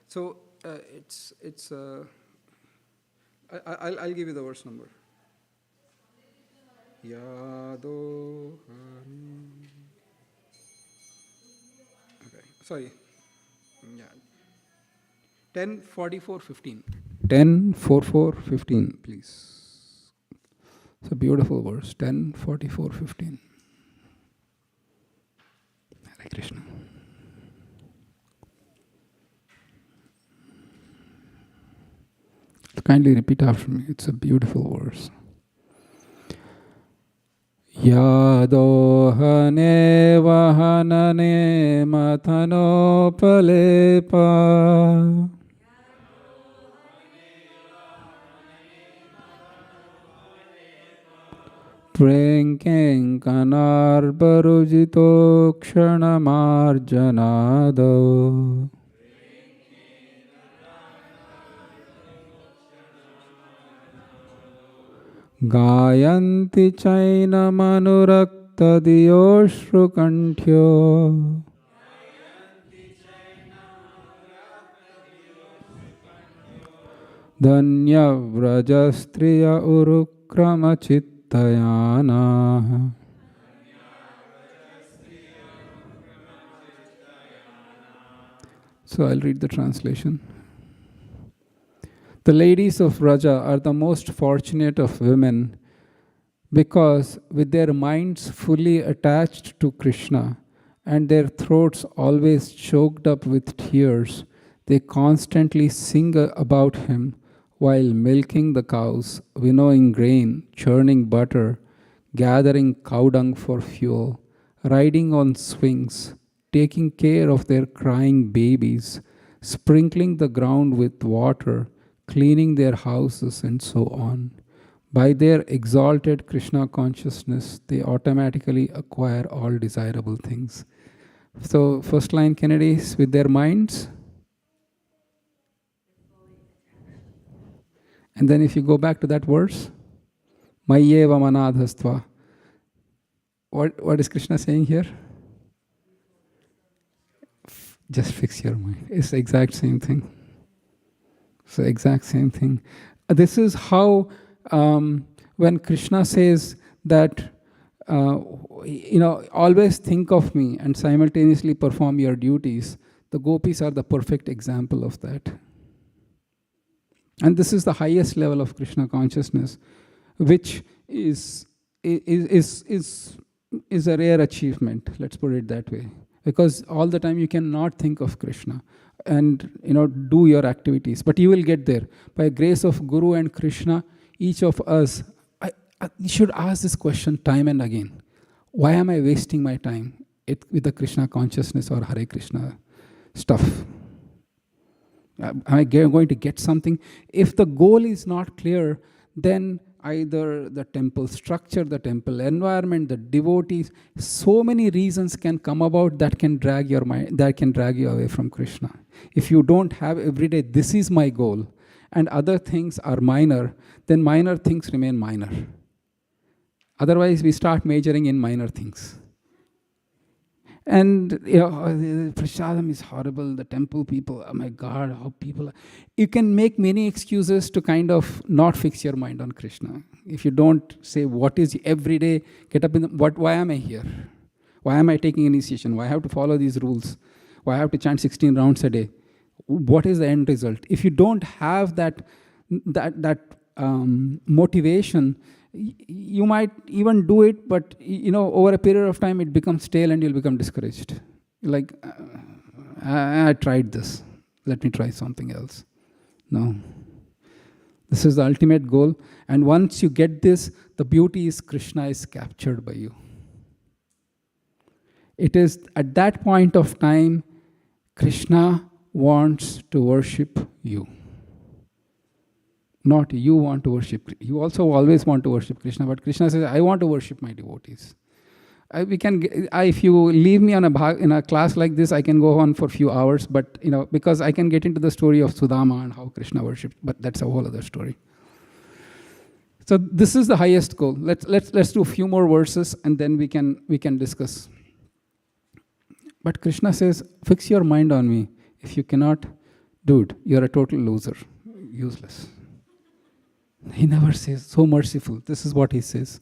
So I'll give you the verse number. Yado. Okay, sorry. Yeah. 10:44:15. 10:44:15, please. It's a beautiful verse. 10:44:15. Hare Krishna. Kindly repeat after me. It's a beautiful verse. Yadohane vahanane mathanopalepa Prenken kanar barujito ksanamarjanado Gayanti chaina manurakta diyoshrukanthyo Dhanya vrajastriya urukrama chittayana. So I'll read the translation. The ladies of Raja are the most fortunate of women because with their minds fully attached to Krishna and their throats always choked up with tears, they constantly sing about him while milking the cows, winnowing grain, churning butter, gathering cow dung for fuel, riding on swings, taking care of their crying babies, sprinkling the ground with water, cleaning their houses, and so on. By their exalted Krishna consciousness, they automatically acquire all desirable things. So, first line, Kennedys, with their minds. And then if you go back to that verse, Mayyeva manadhastva. What is Krishna saying here? Just fix your mind. It's the exact same thing. It's the exact same thing. This is how, when Krishna says that, always think of me and simultaneously perform your duties, the gopis are the perfect example of that. And this is the highest level of Krishna consciousness, which is a rare achievement, let's put it that way. Because all the time you cannot think of Krishna and do your activities, but you will get there. By grace of Guru and Krishna, each of us, you should ask this question time and again. Why am I wasting my time with the Krishna consciousness or Hare Krishna stuff? Am I going to get something? If the goal is not clear, then either the temple structure, the temple environment, the devotees, so many reasons can come about that can drag your mind, that can drag you away from Krishna. If you don't have every day, this is my goal, and other things are minor, then minor things remain minor. Otherwise, we start majoring in minor things. And the prasadam is horrible, the temple people, oh my God, how people are. You can make many excuses to kind of not fix your mind on Krishna. If you don't say what is every day, get up why am I here? Why am I taking initiation? Why I have to follow these rules? Why I have to chant 16 rounds a day? What is the end result? If you don't have that motivation, you might even do it, but over a period of time it becomes stale and you'll become discouraged. Like, I tried this. Let me try something else. No. This is the ultimate goal. And once you get this, the beauty is Krishna is captured by you. It is at that point of time, Krishna wants to worship you. Not you want to worship. You also always want to worship Krishna, but Krishna says, I want to worship my devotees. If you leave me in a class like this, I can go on for a few hours, but because I can get into the story of Sudama and how Krishna worshipped, but that's a whole other story. So this is the highest goal. Let's do a few more verses and then we can discuss. But Krishna says, fix your mind on me. If you cannot, dude, you're a total loser, useless. He never says, so merciful. This is what he says.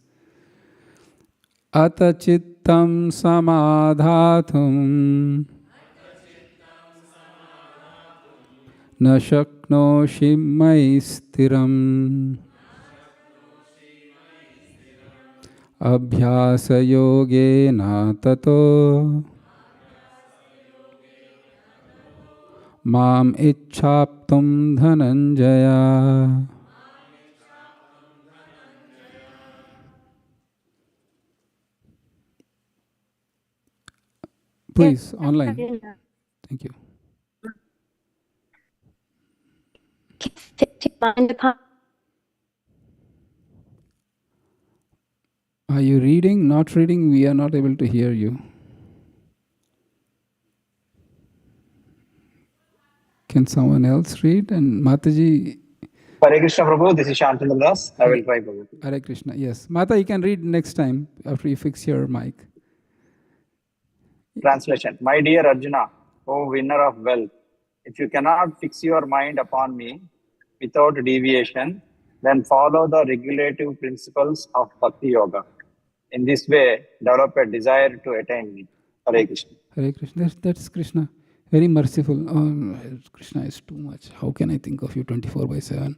Ata chittam samadhatum na shaknoshi mai stiram abhyasa yogena tato mam ichchaptum dhananjaya. Please, online. Thank you. Are you reading? Not reading? We are not able to hear you. Can someone else read? And Mataji. Hare Krishna Prabhu, this is Shantanu Das. I will try Prabhu. Hare Krishna, yes. Mata, you can read next time after you fix your mic. Translation. My dear Arjuna, O winner of wealth, if you cannot fix your mind upon me without deviation, then follow the regulative principles of Bhakti Yoga. In this way, develop a desire to attain me. Hare Krishna. Hare Krishna. That's Krishna. Very merciful. Oh, Krishna is too much. How can I think of you 24/7?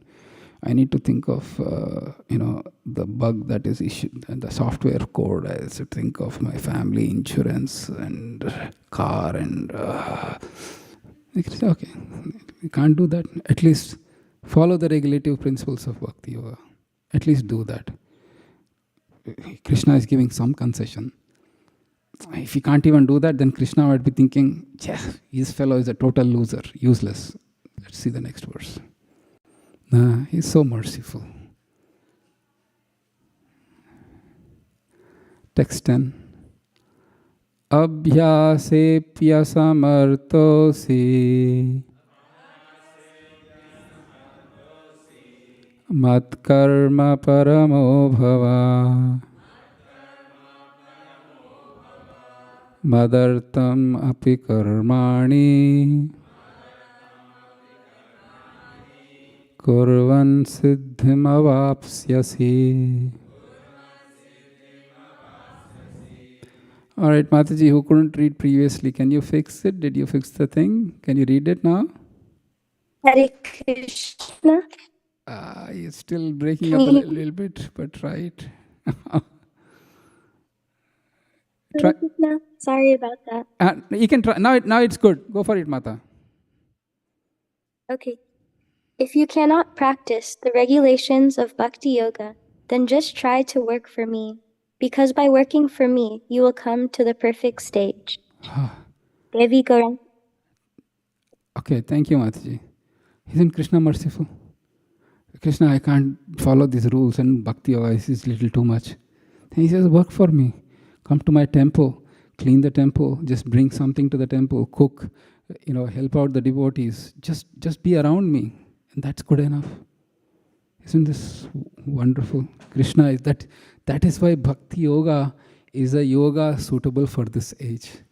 I need to think of, the bug that is issued, and the software code. I have to think of my family insurance and car and... Okay, you can't do that. At least follow the regulative principles of Bhakti Yoga. At least do that. Krishna is giving some concession. If you can't even do that, then Krishna might be thinking, this fellow is a total loser, useless. Let's see the next verse. He's so merciful. Text 10. Abhyasepya samartosi matkarma paramo bhava madartam api karmani kurvan siddhim avapsyasi. All right, Mataji, who couldn't read previously, can you fix it? Did you fix the thing? Can you read it now? Hare Krishna. You're still breaking up a little bit, but try it. Hare Krishna. Sorry about that. You can try. Now it's good. Go for it, Mata. Okay. If you cannot practice the regulations of Bhakti Yoga, then just try to work for me. Because by working for me, you will come to the perfect stage. Devi Gaurang. Okay, thank you, Mataji. Isn't Krishna merciful? Krishna, I can't follow these rules and Bhakti Yoga is a little too much. Then he says, work for me. Come to my temple, clean the temple, just bring something to the temple, cook, help out the devotees. Just be around me. And that's good enough. Isn't this wonderful? Krishna is that is why Bhakti Yoga is a yoga suitable for this age.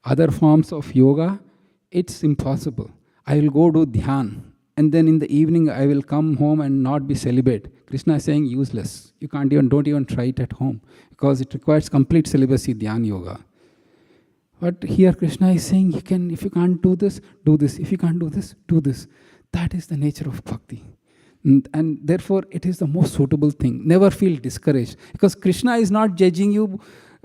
Other forms of yoga, it's impossible. I will go do dhyan, and then in the evening I will come home and not be celibate. Krishna is saying useless. Don't even try it at home, because it requires complete celibacy, dhyan yoga. But here Krishna is saying, if you can't do this, do this. If you can't do this, do this. That is the nature of bhakti. And therefore, it is the most suitable thing. Never feel discouraged. Because Krishna is not judging you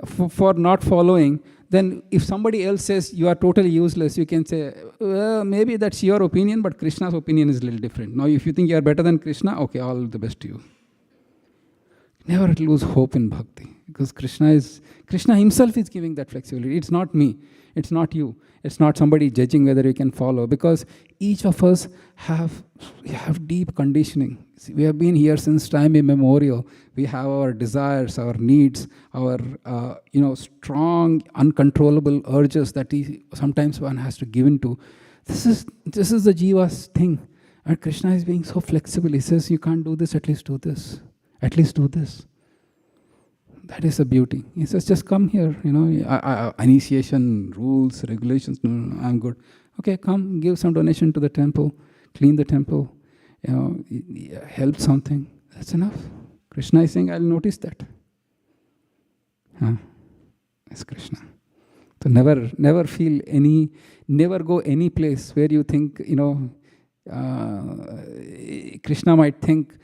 for not following, then if somebody else says you are totally useless, you can say, well, maybe that's your opinion, but Krishna's opinion is a little different. Now, if you think you are better than Krishna, okay, all the best to you. Never lose hope in bhakti, because Krishna himself is giving that flexibility. It's not me, it's not you, it's not somebody judging whether you can follow, because each of us have deep conditioning. See, we have been here since time immemorial. We have our desires, our needs, our strong, uncontrollable urges that sometimes one has to give into. This is the jiva's thing, and Krishna is being so flexible. He says, you can't do this, at least do this. At least do this. That is the beauty. He says, just come here. Initiation, rules, regulations. No, I'm good. Okay, come, give some donation to the temple, clean the temple, help something. That's enough. Krishna is saying, I'll notice that. That's Krishna. So never feel never go any place where you think, Krishna might think,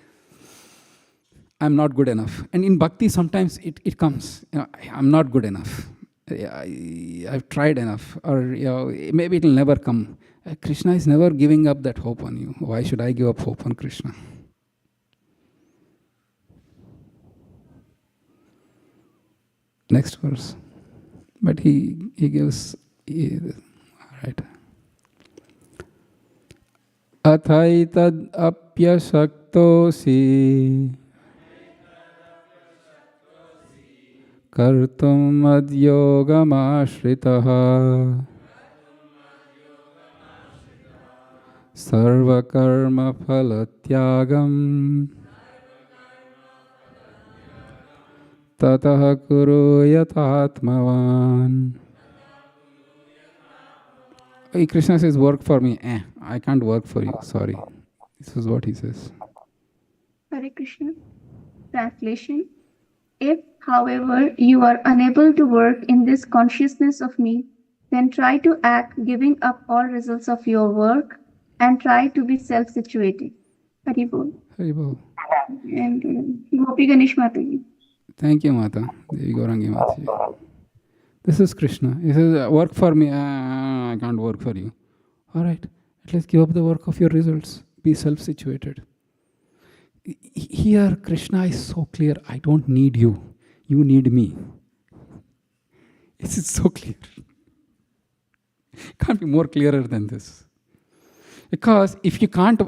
I'm not good enough. And in bhakti, sometimes it comes, I'm not good enough. I've tried enough. Or maybe it'll never come. Krishna is never giving up that hope on you. Why should I give up hope on Krishna? Next verse. But he gives, all right. Athaitad apyashaktosi kartum madyogamashritah sarvakarma phalatyagam tatah kuru yatatmavan. Krishna says, work for me. I can't work for you. Sorry. This is what he says. Hare Krishna. Translation. If, however, you are unable to work in this consciousness of me, then try to act giving up all results of your work and try to be self-situated. Haribol. Haribol. And Gopi Ganesh Mataji. Thank you, Mata. Devi Gaurangi Mataji. This is Krishna. He says, work for me. I can't work for you. All right. At least give up the work of your results. Be self-situated. Here, Krishna is so clear. I don't need you. You need me. It's so clear. Can't be more clearer than this. Because if you can't,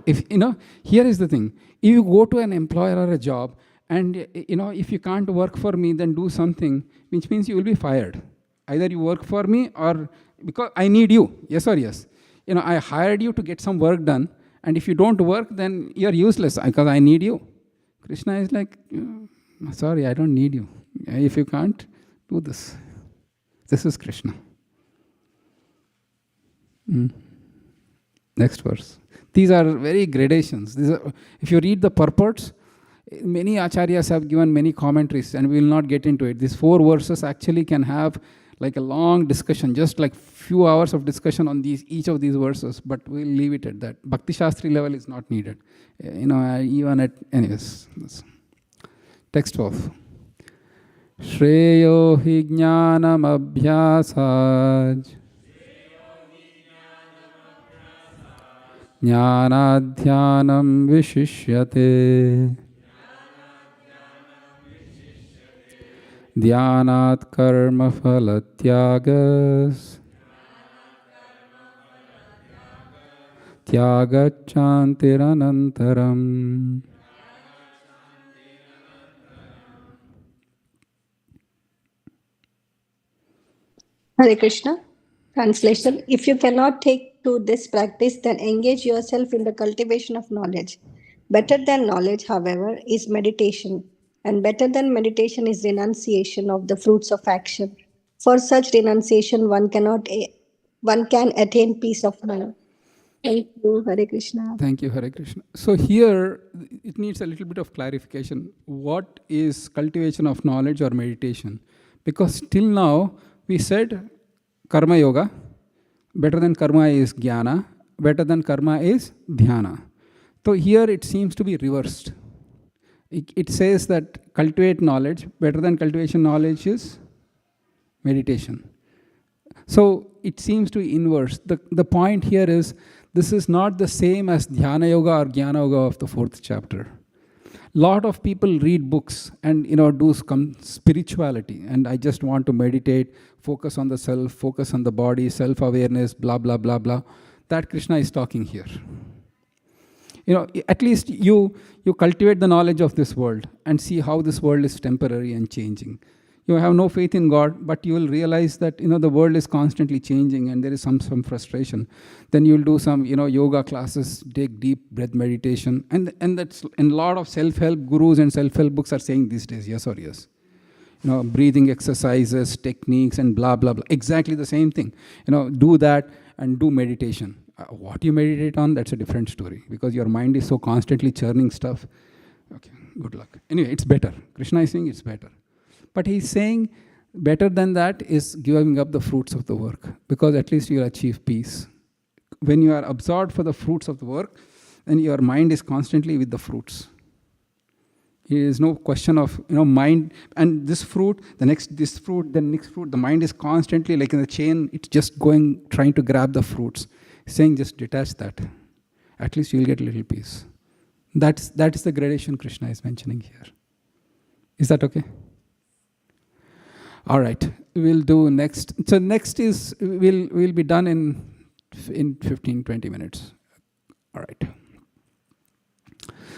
here is the thing. If you go to an employer or a job, and if you can't work for me, then do something, which means you will be fired. Either you work for me, or because I need you. Yes or yes. I hired you to get some work done, and if you don't work, then you're useless because I need you. Krishna is like, sorry, I don't need you. If you can't, do this. This is Krishna. Next verse. These are very gradations. If you read the purports, many acharyas have given many commentaries, and we will not get into it. These 4 verses actually can have like a long discussion, just like few hours of discussion on each of these verses, but we'll leave it at that. Bhakti Sastri level is not needed. Even at, anyways. Text 12. Shreyo hi jnanam abhyasaj jnanadhyanam vishishyate dhyanat karma phalatyagas tyagachantiranantaram. Hare Krishna. Translation. If you cannot take to this practice, then engage yourself in the cultivation of knowledge. Better than knowledge, however, is meditation. And better than meditation is renunciation of the fruits of action. For such renunciation, one can attain peace of mind. Thank you, Hare Krishna. Thank you, Hare Krishna. So here, it needs a little bit of clarification. What is cultivation of knowledge or meditation? Because till now, we said karma yoga, better than karma is jnana, better than karma is dhyana. So here it seems to be reversed. It says that cultivate knowledge, better than cultivation knowledge is meditation. So it seems to be inverse. The point here is, this is not the same as Dhyana Yoga or Jnana Yoga of the 4th chapter. Lot of people read books and do some spirituality, and I just want to meditate, focus on the self, focus on the body, self-awareness, blah, blah, blah, blah. That Krishna is talking here. At least you cultivate the knowledge of this world and see how this world is temporary and changing. You have no faith in God, but you will realize that the world is constantly changing and there is some frustration. Then you will do some yoga classes, take deep breath meditation, and that's, and a lot of self-help gurus and self-help books are saying these days, yes or yes. Breathing exercises, techniques, and blah blah blah. Exactly the same thing. Do that and do meditation. What you meditate on, that's a different story, because your mind is so constantly churning stuff. Okay, good luck. Anyway, it's better. Krishna is saying it's better. But he's saying better than that is giving up the fruits of the work, because at least you'll achieve peace. When you are absorbed for the fruits of the work, then your mind is constantly with the fruits. There is no question of mind and this fruit, this fruit, the next fruit. The mind is constantly like in a chain. It's just going, trying to grab the fruits. He's saying just detach that. At least you'll get a little peace. That is the gradation Krishna is mentioning here. Is that okay? All right, we'll do next. So next is, we'll be done in 15-20 minutes. All right.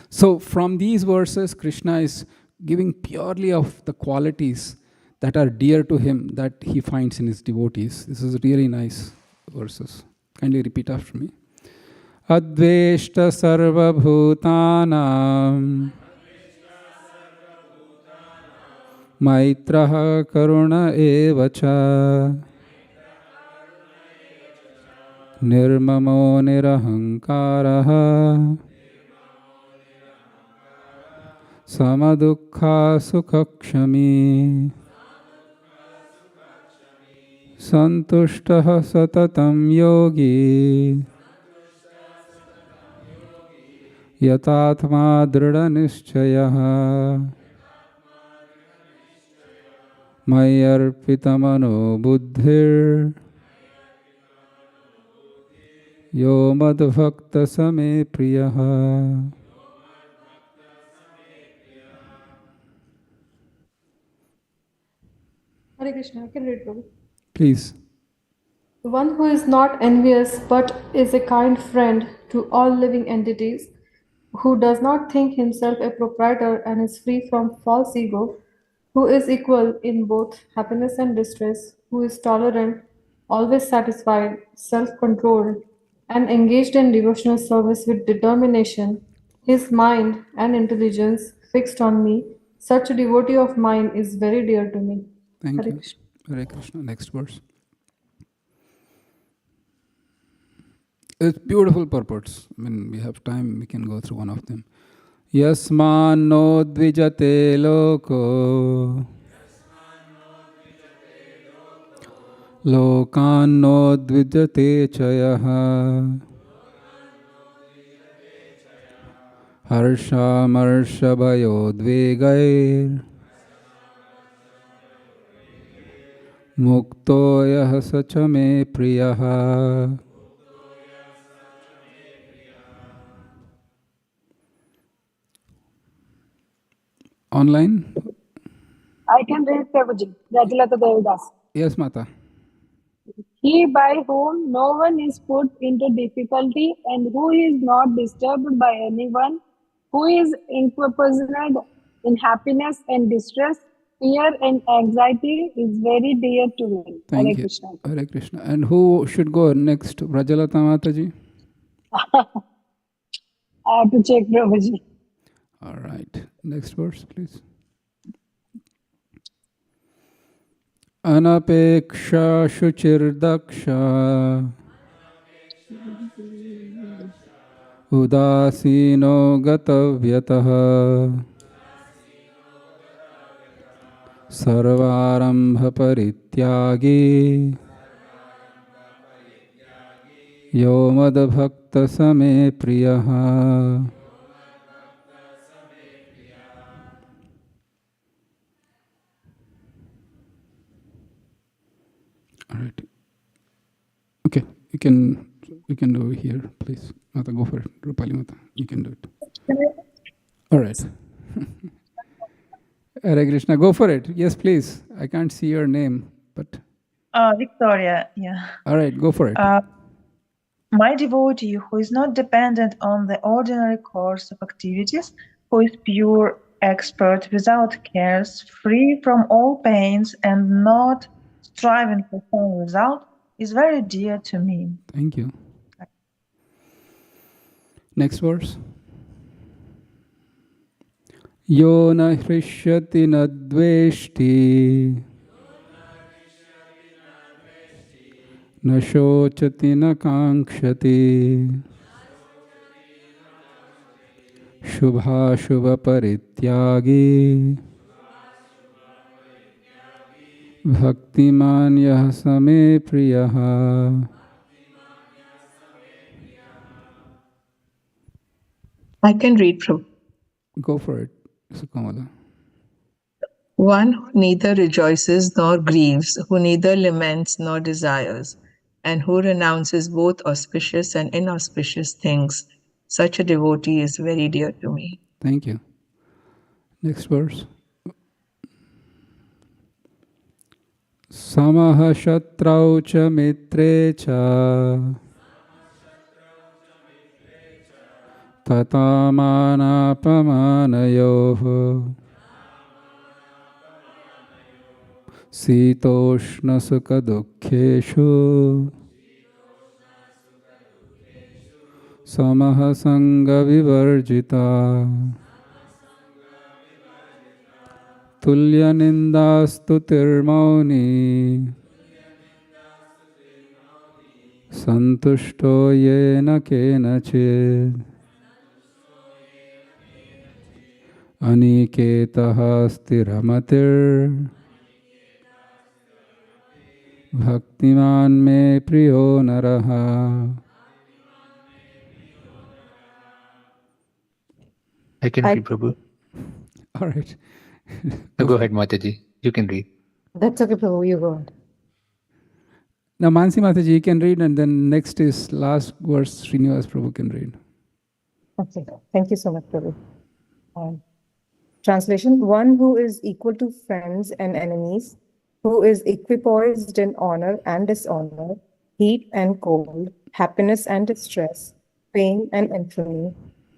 So from these verses, Krishna is giving purely of the qualities that are dear to him, that he finds in his devotees. This is really nice verses. Kindly repeat after me. Adveshta sarva bhutanam Maitraha karuna evacha Nirmamo nirahankaraha Samadukha sukhakshami Santushtaha satatam yogi Yatatma drida nischayaha Mayarpitamano buddhir Yo madbhakta same priyaha. Hare Krishna, I can read, Prabhu. Please. The one who is not envious but is a kind friend to all living entities, who does not think himself a proprietor and is free from false ego, who is equal in both happiness and distress, who is tolerant, always satisfied, self-controlled, and engaged in devotional service with determination, his mind and intelligence fixed on me, such a devotee of mine is very dear to me. Thank Hare you. Krishna. Hare Krishna. Next verse. It's beautiful purports. We have time, we can go through one of them. Yasman no dvijate loko Lokan no dvijate chayaha Harsha marsha bhayo dvegair Mukto yah sacha me priyaha. Online? I can read Prabhuji, Rajulata Devadas. Yes, Mata. He by whom no one is put into difficulty and who is not disturbed by anyone, who is impersonal in happiness and distress, fear and anxiety is very dear to me. Thank Hare you. Krishna. Hare Krishna. And who should go next? Rajalata Mataji? I have to check Prabhuji. All right. Next verse, please. Anapeksha shuchirdaksha Udasino gatavyataha Sarvarambha parityagi Yo madbhakta same priyaha. All right. Okay, you can do it here, please. Mata, go for it. Rupali Mata, you can do it. All right. Hare Krishna, go for it. Yes, please. I can't see your name, but... Victoria, yeah. All right, go for it. My devotee who is not dependent on the ordinary course of activities, who is pure expert without cares, free from all pains and not striving for some result, is very dear to me. Thank you. Next verse. Yo na hrishyati na dveshti na shochati na kankshati shubha shubha parityagi bhaktiman yah same priyaha. I can read, Prabhu. Go for it, Sukamala. One who neither rejoices nor grieves, who neither laments nor desires, and who renounces both auspicious and inauspicious things. Such a devotee is very dear to me. Thank you. Next verse. Samaha shatrau cha mitre cha tatamanapamanayah sitoshna sukha dukkheshu samaha sangha vivarjita tulya nindastu tirmauni santushto yena kenachid aniketaha sthiramatir bhaktiman me priyo naraha. I can read, Prabhu. All right. Go ahead, Mataji. You can read. That's okay, Prabhu. You go ahead. Now, Mansi Mataji, you can read, and then next is last verse, Srivas Prabhu can read. Okay. Thank you so much, Prabhu. Translation. One who is equal to friends and enemies, who is equipoised in honor and dishonor, heat and cold, happiness and distress, pain and infamy,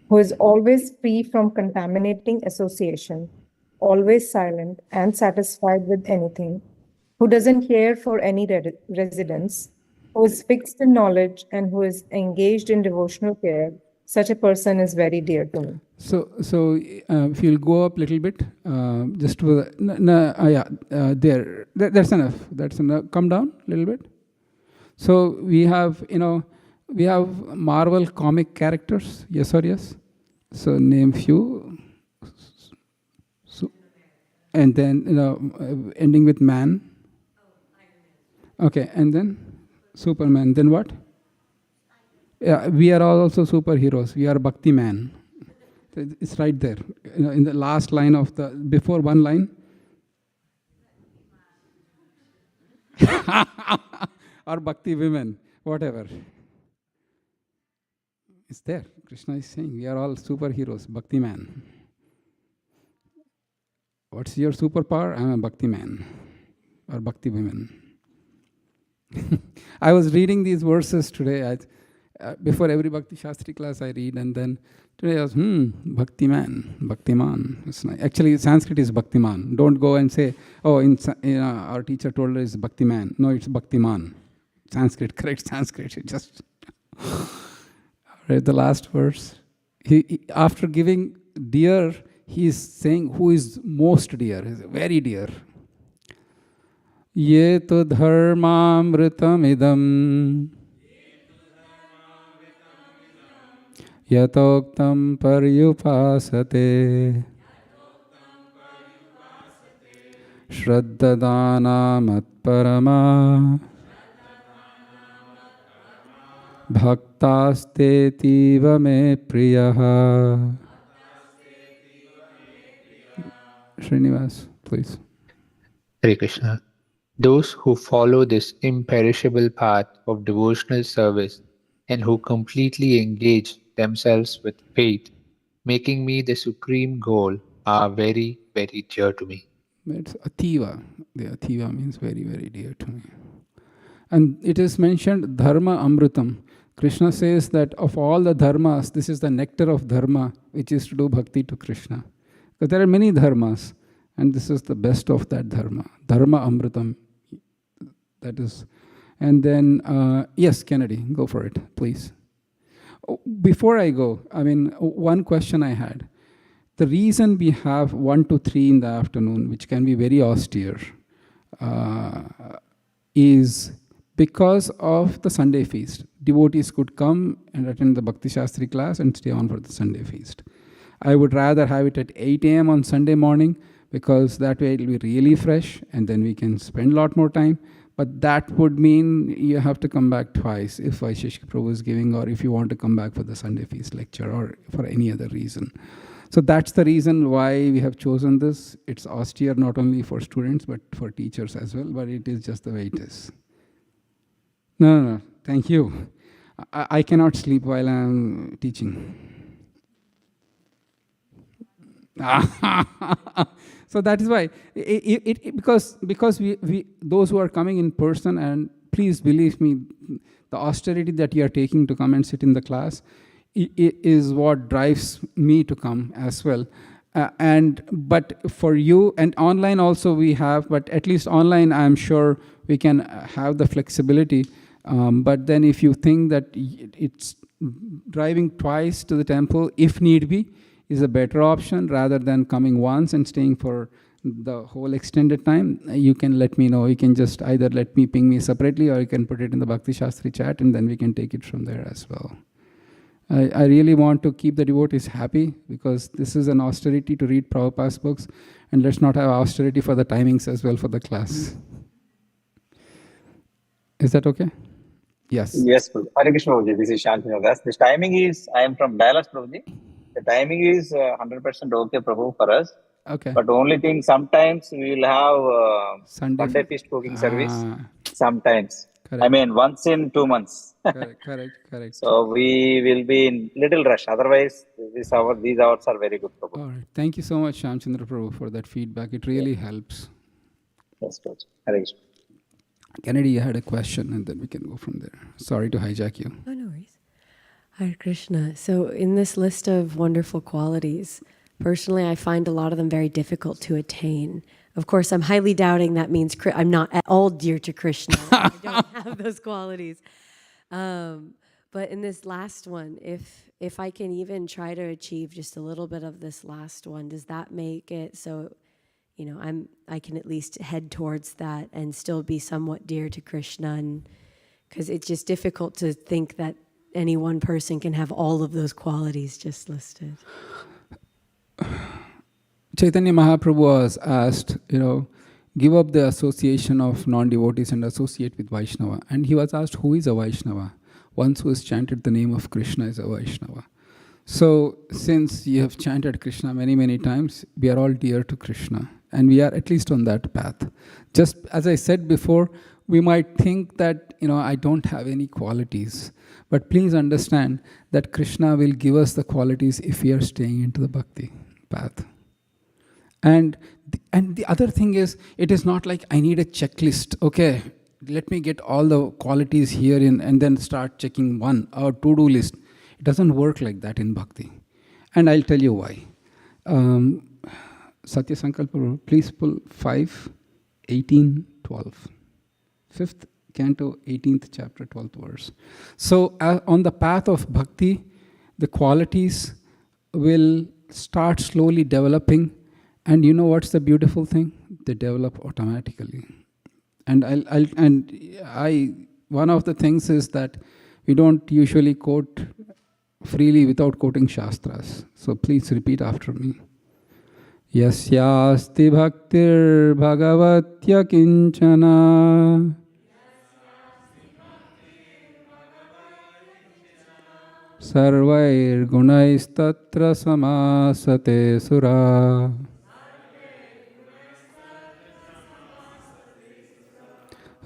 who is always free from contaminating association, always silent and satisfied with anything, who doesn't care for any residence, who is fixed in knowledge and who is engaged in devotional care, such a person is very dear to me. So if you'll go up a little bit, just to that's enough. That's enough. Come down a little bit. So we have, Marvel comic characters. Yes or yes? So name few. So, and then ending with man. Okay, and then Superman. Then what? Yeah, we are all also superheroes. We are Bhakti man. It's right there. In the last line of before one line. Or Bhakti women, whatever. It's there. Krishna is saying we are all superheroes, Bhakti man. What's your superpower? I'm a Bhakti man or Bhakti women. I was reading these verses today. Before every Bhakti Shastri class I read, and then today I was, Bhakti man, Bhaktiman. It's nice. Actually, Sanskrit is Bhaktiman. Don't go and say, our teacher told us Bhakti man. No, it's Bhaktiman. Sanskrit, correct Sanskrit. It just... Read the last verse. He after giving dear, he is saying who is most dear, is very dear. Ye tu dharmamritam idam yatoktam paryupasate shraddadana matparama bhaktastetiva me priyaha. Srinivas, please. Hare Krishna. Those who follow this imperishable path of devotional service and who completely engage themselves with faith, making me the supreme goal, are very, very dear to me. It's Ativa. The Ativa means very, very dear to me. And it is mentioned Dharma Amrutam. Krishna says that of all the dharmas, this is the nectar of dharma, which is to do bhakti to Krishna. Because there are many dharmas, and this is the best of that dharma. Dharma Amrutam. That is. And then, yes, Kennedy, go for it, please. Before I go, one question I had. The reason we have 1 to 3 in the afternoon, which can be very austere, is because of the Sunday feast. Devotees could come and attend the Bhakti Sastri class and stay on for the Sunday feast. I would rather have it at 8 a.m. on Sunday morning, because that way it will be really fresh and then we can spend a lot more time. But that would mean you have to come back twice if Vaisheshika Prabhu is giving, or if you want to come back for the Sunday feast lecture, or for any other reason. So that's the reason why we have chosen this. It's austere not only for students but for teachers as well, but it is just the way it is. No, thank you. I cannot sleep while I'm teaching. So that is why, because we those who are coming in person, and please believe me, the austerity that you are taking to come and sit in the class is what drives me to come as well. But for you, and online also we have, but at least online I'm sure we can have the flexibility. But then if you think that it's driving twice to the temple, if need be, is a better option rather than coming once and staying for the whole extended time, you can let me know. You can just either ping me separately, or you can put it in the Bhakti Shastri chat, and then we can take it from there as well. I really want to keep the devotees happy, because this is an austerity to read Prabhupada's books, and let's not have austerity for the timings as well for the class. Is that okay? Yes. Yes, Prabhu. Hare Krishna, Prabhuji. This is Shantanu. This timing is, I am from Dallas, Prabhuji. The timing is 100% okay, Prabhu, for us. Okay. But only thing, sometimes we will have Sunday feast cooking service. Sometimes. Correct. Once in 2 months. Correct. So we will be in little rush. Otherwise, these hours are very good, Prabhu. All right. Thank you so much, Shamchandra Prabhu, for that feedback. It really helps. Yes, Prabhu. Hare Krishna. Kennedy, you had a question, and then we can go from there. Sorry to hijack you. Oh, no worries. Hare Krishna. So in this list of wonderful qualities, personally, I find a lot of them very difficult to attain. Of course, I'm highly doubting that means I'm not at all dear to Krishna. I don't have those qualities. But in this last one, if I can even try to achieve just a little bit of this last one, does that make it so, I can at least head towards that and still be somewhat dear to Krishna? Because it's just difficult to think that any one person can have all of those qualities just listed. Chaitanya Mahaprabhu was asked, give up the association of non-devotees and associate with Vaishnava. And he was asked, who is a Vaishnava? One who has chanted the name of Krishna is a Vaishnava. So since you have chanted Krishna many, many times, we are all dear to Krishna. And we are at least on that path. Just as I said before, we might think that, I don't have any qualities. But please understand that Krishna will give us the qualities if we are staying into the bhakti path. And the other thing is, it is not like I need a checklist. Okay, let me get all the qualities here in, and then start checking one or to-do list. It doesn't work like that in bhakti. And I'll tell you why. Satya Sankalpa, please pull 5, 18, 12. 5th canto, 18th chapter, 12th verse. So on the path of bhakti, the qualities will start slowly developing. And you know what's the beautiful thing? They develop automatically. And one of the things is that we don't usually quote freely without quoting Shastras. So please repeat after me. Yasyasti bhaktir bhagavatya kinchana sarvair gunaistatra samasate sura.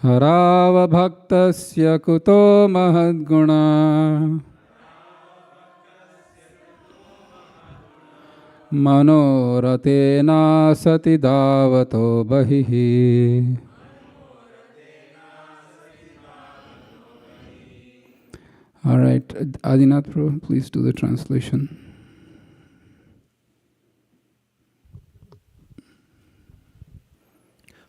Harava kuto mahadguna Manoratena sati davato bahihi. All right, Adinath Prabhu, please do the translation.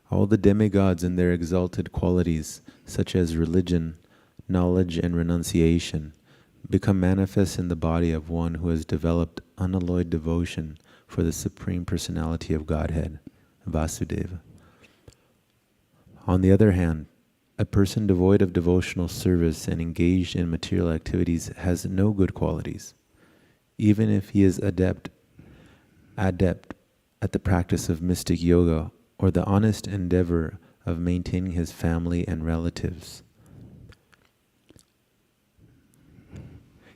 All the demigods and their exalted qualities, such as religion, knowledge, and renunciation, become manifest in the body of one who has developed unalloyed devotion for the Supreme Personality of Godhead, Vasudeva. On the other hand, a person devoid of devotional service and engaged in material activities has no good qualities. Even if he is adept at the practice of mystic yoga or the honest endeavor of maintaining his family and relatives,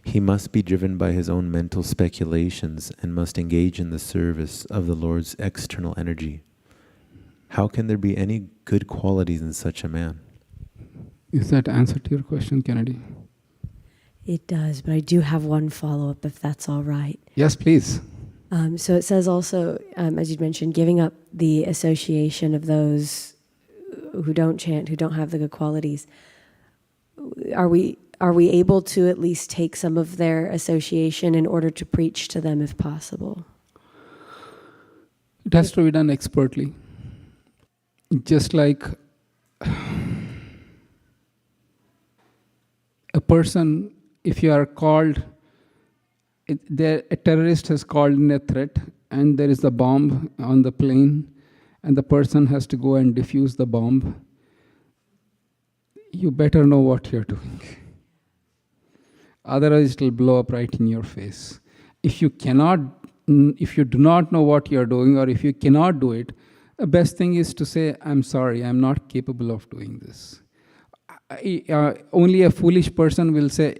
he must be driven by his own mental speculations and must engage in the service of the Lord's external energy. How can there be any good qualities in such a man? Is that answer to your question, Kennedy? It does, but I do have one follow-up if that's all right. Yes, please. So it says also, as you mentioned, giving up the association of those who don't chant, who don't have the good qualities. Are we able to at least take some of their association in order to preach to them if possible? It has to be done expertly. Just like a person, if you are called, a terrorist has called in a threat and there is a bomb on the plane and the person has to go and defuse the bomb, you better know what you're doing. Otherwise, it will blow up right in your face. If you do not know what you're doing, or if you cannot do it, the best thing is to say, I'm sorry, I'm not capable of doing this. Only a foolish person will say,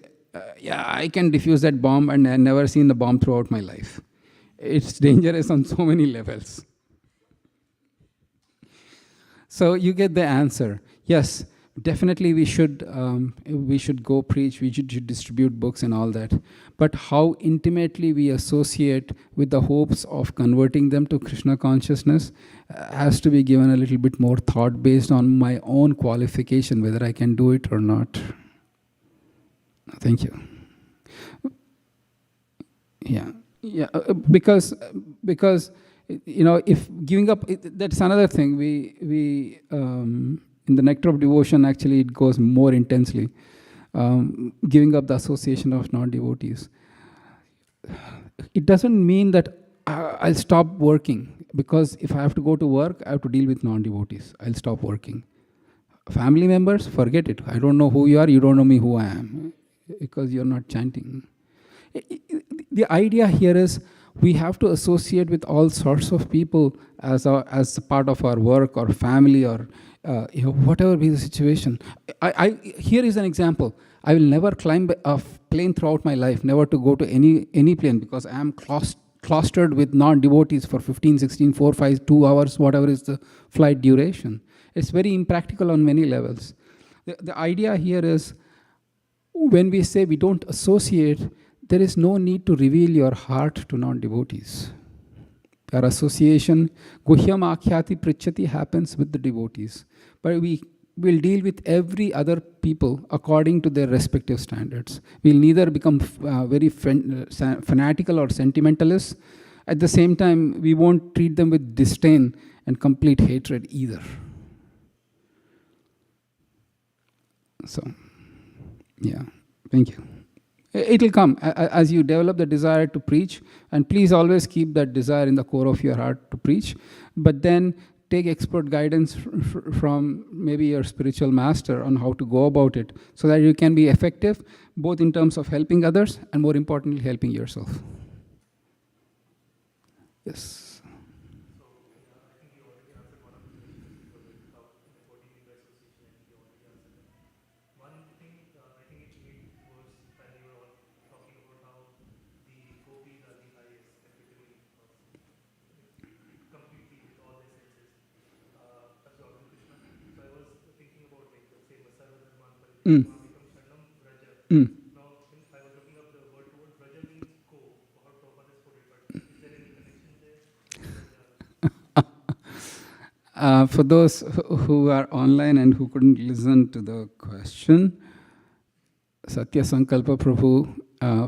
yeah, I can defuse that bomb and I've never seen the bomb throughout my life. It's dangerous on so many levels. So you get the answer. Yes, definitely we should go preach, we should distribute books and all that. But how intimately we associate with the hopes of converting them to Krishna consciousness has to be given a little bit more thought based on my own qualification, whether I can do it or not. Thank you. Yeah, because if giving up, that's another thing. We in the Nectar of Devotion, actually, it goes more intensely. Giving up the association of non-devotees. It doesn't mean that I'll stop working, because if I have to go to work, I have to deal with non-devotees. I'll stop working. Family members, forget it. I don't know who you are. You don't know me who I am, because you're not chanting. The idea here is we have to associate with all sorts of people as a part of our work or family or whatever be the situation. Here is an example. I will never climb a plane throughout my life, never to go to any plane, because I am clustered with non-devotees for 15, 16, 4, 5, 2 hours, whatever is the flight duration. It's very impractical on many levels. The idea here is, when we say we don't associate, there is no need to reveal your heart to non-devotees. Our association, guhyam akhyati prichati, happens with the devotees. But we will deal with every other people according to their respective standards. We'll neither become very fanatical or sentimentalists. At the same time, we won't treat them with disdain and complete hatred either. So, yeah, thank you. It will come as you develop the desire to preach, and please always keep that desire in the core of your heart to preach, but then take expert guidance from maybe your spiritual master on how to go about it, so that you can be effective both in terms of helping others and, more importantly, helping yourself. Yes. Mm. Mm. For those who are online and who couldn't listen to the question, Satya Sankalpa Prabhu,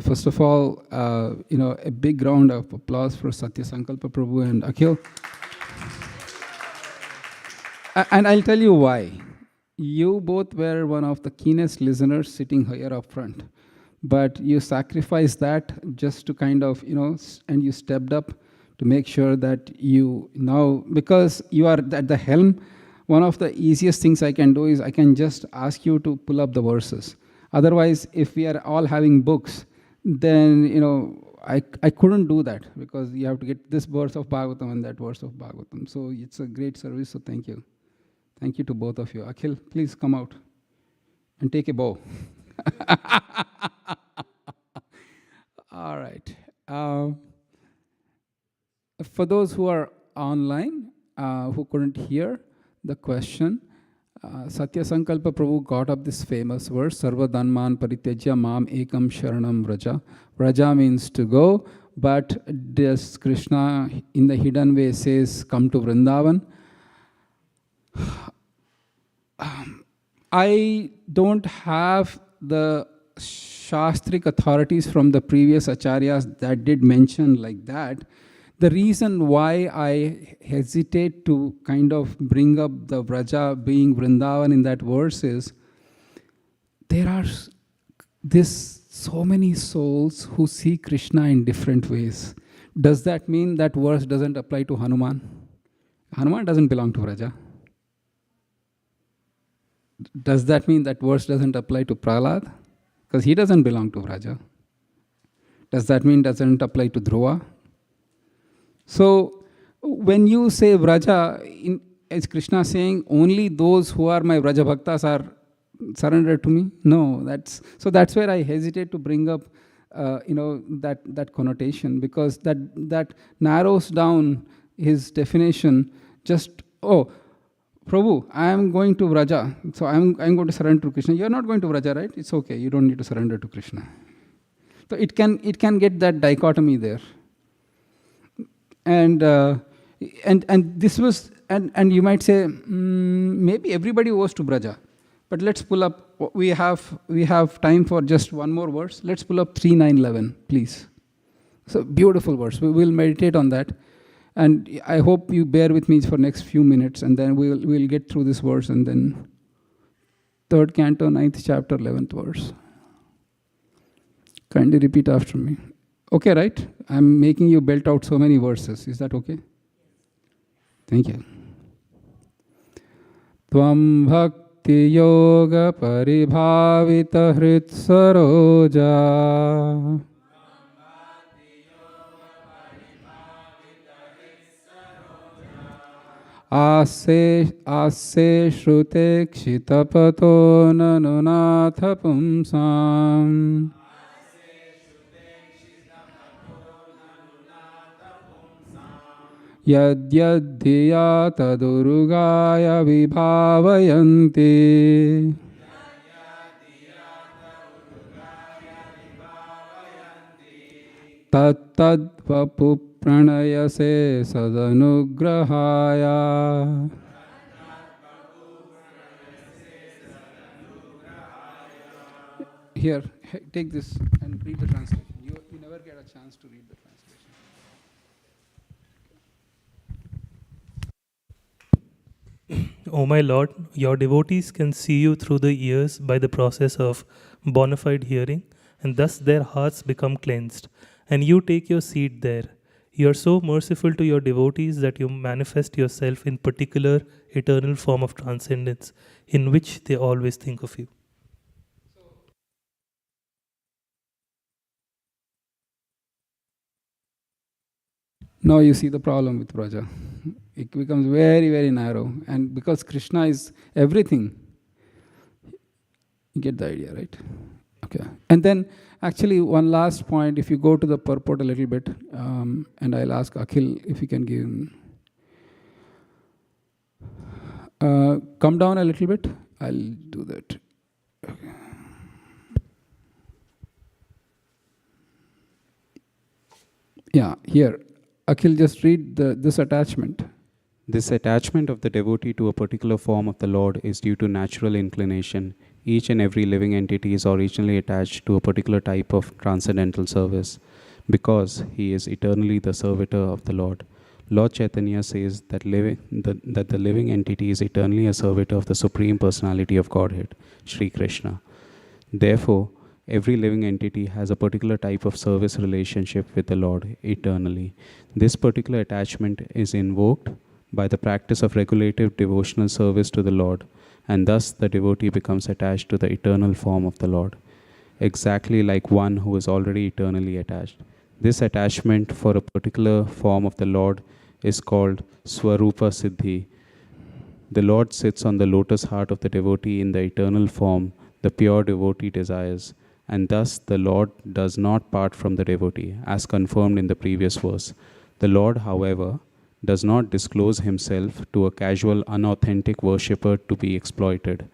first of all, a big round of applause for Satya Sankalpa Prabhu and Akhil. And I'll tell you why. You both were one of the keenest listeners sitting here up front. But you sacrificed that just to kind of, and you stepped up to make sure that you now, because you are at the helm, one of the easiest things I can do is I can just ask you to pull up the verses. Otherwise, if we are all having books, then, I couldn't do that because you have to get this verse of Bhagavatam and that verse of Bhagavatam. So it's a great service, so thank you. Thank you to both of you. Akhil, please come out and take a bow. All right. For those who are online, who couldn't hear the question, Satya Sankalpa Prabhu got up this famous verse, Sarva Dhanman Parityajya Mam Ekam Sharanam Vraja. Vraja means to go, but this Krishna in the hidden way says, come to Vrindavan. I don't have the Shastric authorities from the previous acharyas that did mention like that. The reason why I hesitate to kind of bring up the Vraja being Vrindavan in that verse is there are so many souls who see Krishna in different ways. Does that mean that verse doesn't apply to Hanuman? Hanuman doesn't belong to Vraja. Does that mean that verse doesn't apply to Prahlad? Because he doesn't belong to Vraja. Does that mean doesn't apply to Dhruva? So when you say Vraja, is Krishna saying only those who are my Vraja Bhaktas are surrendered to me? No, that's where I hesitate to bring up that connotation, because that narrows down his definition. Just Prabhu, I am going to Vraja, so I'm going to surrender to Krishna. You are not going to Vraja, right? It's okay. You don't need to surrender to Krishna. So it can get that dichotomy there, and this was and you might say maybe everybody goes to Vraja, but let's pull up. We have time for just one more verse. Let's pull up 3:9-11, please. So beautiful verse. We will meditate on that. And I hope you bear with me for next few minutes, and then we'll get through this verse, and then 3rd canto, 9th chapter, 11th verse. Kindly repeat after me. Okay, right? I'm making you belt out so many verses. Is that okay? Thank you. Tvam bhakti yoga paribhavita hrit saroja. Ase shrute kshitapato nanunatha pumsam. Yadyadhiya tadurugaya vibhavayanti. Tattadvapu pranayase sadanugrahaya. Here, take this and read the translation. You never get a chance to read the translation. O my Lord, your devotees can see you through the ears by the process of bona fide hearing, and thus their hearts become cleansed, and you take your seat there. You are so merciful to your devotees that you manifest yourself in particular eternal form of transcendence, in which they always think of you. Now you see the problem with Vraja. It becomes very, very narrow. And because Krishna is everything, you get the idea, right? Okay. And then actually one last point, if you go to the purport a little bit, and I'll ask Akhil if he can give... come down a little bit. I'll do that. Yeah, here. Akhil, just read this attachment. This attachment of the devotee to a particular form of the Lord is due to natural inclination. Each and every living entity is originally attached to a particular type of transcendental service because he is eternally the servitor of the Lord. Lord Chaitanya says that the living entity is eternally a servitor of the Supreme Personality of Godhead, Sri Krishna. Therefore, every living entity has a particular type of service relationship with the Lord eternally. This particular attachment is invoked by the practice of regulative devotional service to the Lord, and thus the devotee becomes attached to the eternal form of the Lord, exactly like one who is already eternally attached. This attachment for a particular form of the Lord is called Swarupa Siddhi. The Lord sits on the lotus heart of the devotee in the eternal form the pure devotee desires, and thus the Lord does not part from the devotee, as confirmed in the previous verse. The Lord, however, does not disclose himself to a casual, unauthentic worshipper to be exploited.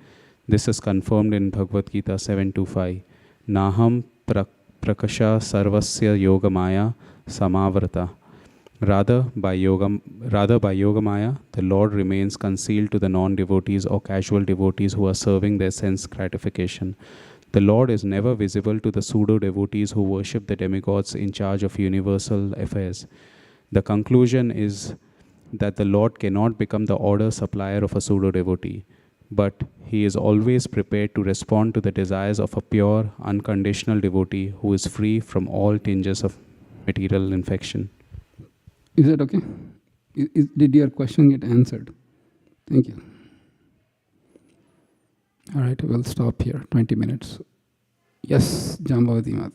This is confirmed in Bhagavad Gita 7.2.5. Naham prakasha sarvasya yogamaya samavrata. Rather, by yogamaya, the Lord remains concealed to the non-devotees or casual devotees who are serving their sense gratification. The Lord is never visible to the pseudo-devotees who worship the demigods in charge of universal affairs. The conclusion is that the Lord cannot become the order supplier of a pseudo-devotee, but he is always prepared to respond to the desires of a pure, unconditional devotee who is free from all tinges of material infection. Is that okay? Did your question get answered? Thank you. All right, we'll stop here. 20 minutes. Yes, Jambavati Mat.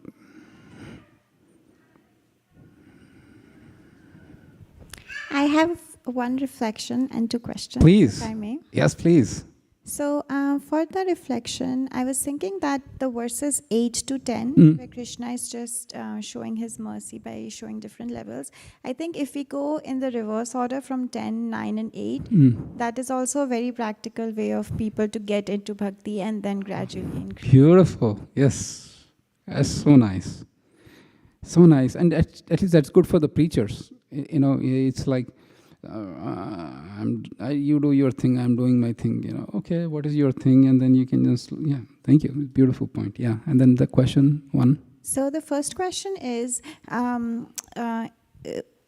I have one reflection and two questions, Please. if I may. Yes, please. So for the reflection, I was thinking that the verses 8 to 10, where Krishna is just showing his mercy by showing different levels, I think if we go in the reverse order from 10, 9 and 8, that is also a very practical way of people to get into bhakti and then gradually increase. Beautiful. Yes. That's so nice. So nice. And at least that's good for the preachers. You know, it's like, you do your thing, I'm doing my thing, you know. Okay, what is your thing? And then you can just, yeah, thank you. Beautiful point, yeah. And then the question one. So the first question is,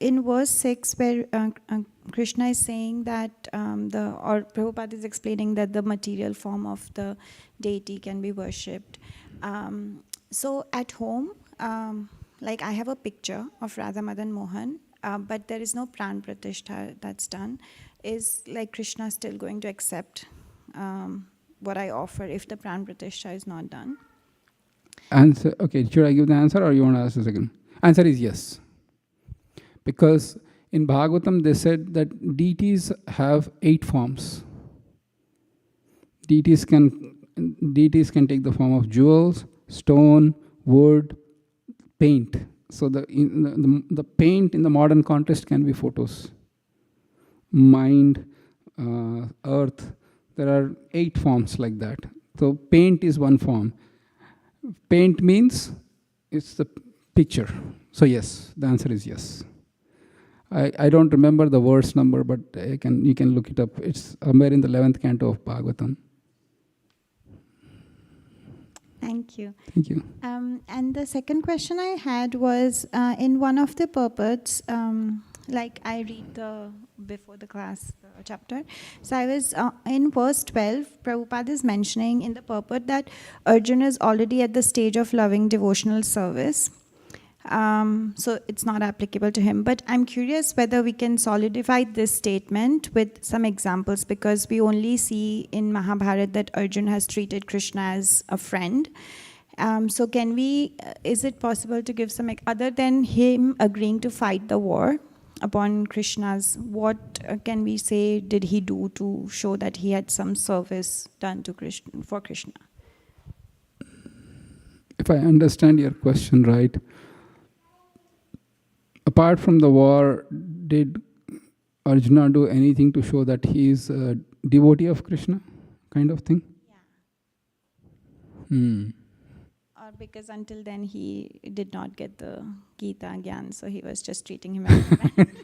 in verse 6, where Krishna is saying that, or Prabhupada is explaining that the material form of the deity can be worshipped. So at home, like I have a picture of Radha Madan Mohan, but there is no pran pratishtha that's done. Is like Krishna still going to accept what I offer if the pran pratishtha is not done? Answer, okay, should I give the answer or you want to ask a second? Answer is yes. Because in Bhagavatam they said that deities have 8 forms. Deities can take the form of jewels, stone, wood, paint. So the paint in the modern context can be photos, mind, earth. There are 8 forms like that. So paint is one form. Paint means it's the picture. So yes, the answer is yes. I don't remember the verse number, but you can look it up. It's somewhere in the 11th canto of Bhagavatam. Thank you. Thank you. And the second question I had was in one of the purports, like I read before the class chapter. So I was in verse 12, Prabhupada is mentioning in the purport that Arjuna is already at the stage of loving devotional service. So it's not applicable to him. But I'm curious whether we can solidify this statement with some examples, because we only see in Mahabharata that Arjuna has treated Krishna as a friend. So can we, is it possible to give some, other than him agreeing to fight the war upon Krishna's, what can we say did he do to show that he had some service done to Krishna, for Krishna? If I understand your question right, apart from the war, did Arjuna do anything to show that he is a devotee of Krishna, kind of thing? Or because until then he did not get the Gita Gyan, so he was just treating him as a man.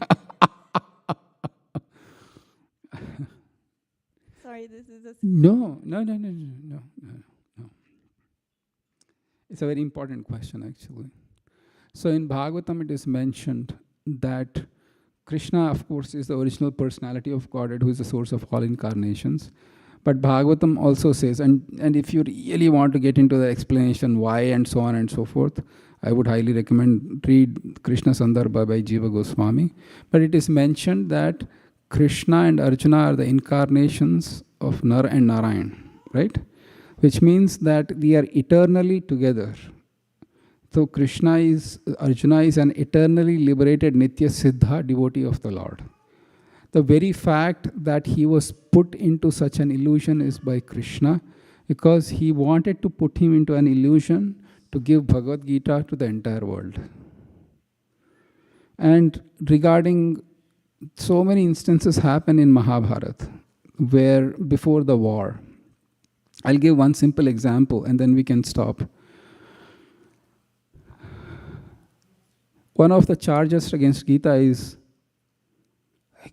Sorry, this is a... No. It's a very important question, actually. So in Bhagavatam, it is mentioned that Krishna, of course, is the original personality of Godhead, who is the source of all incarnations. But Bhagavatam also says, and if you really want to get into the explanation why and so on and so forth, I would highly recommend read Krishna Sandarbha by Jiva Goswami. But it is mentioned that Krishna and Arjuna are the incarnations of Nar and Narayan, right? Which means that they are eternally together. So Arjuna is an eternally liberated Nitya Siddha devotee of the Lord. The very fact that he was put into such an illusion is by Krishna, because he wanted to put him into an illusion to give Bhagavad Gita to the entire world. And regarding so many instances happen in Mahabharata, where before the war, I'll give one simple example and then we can stop. One of the charges against Gita is,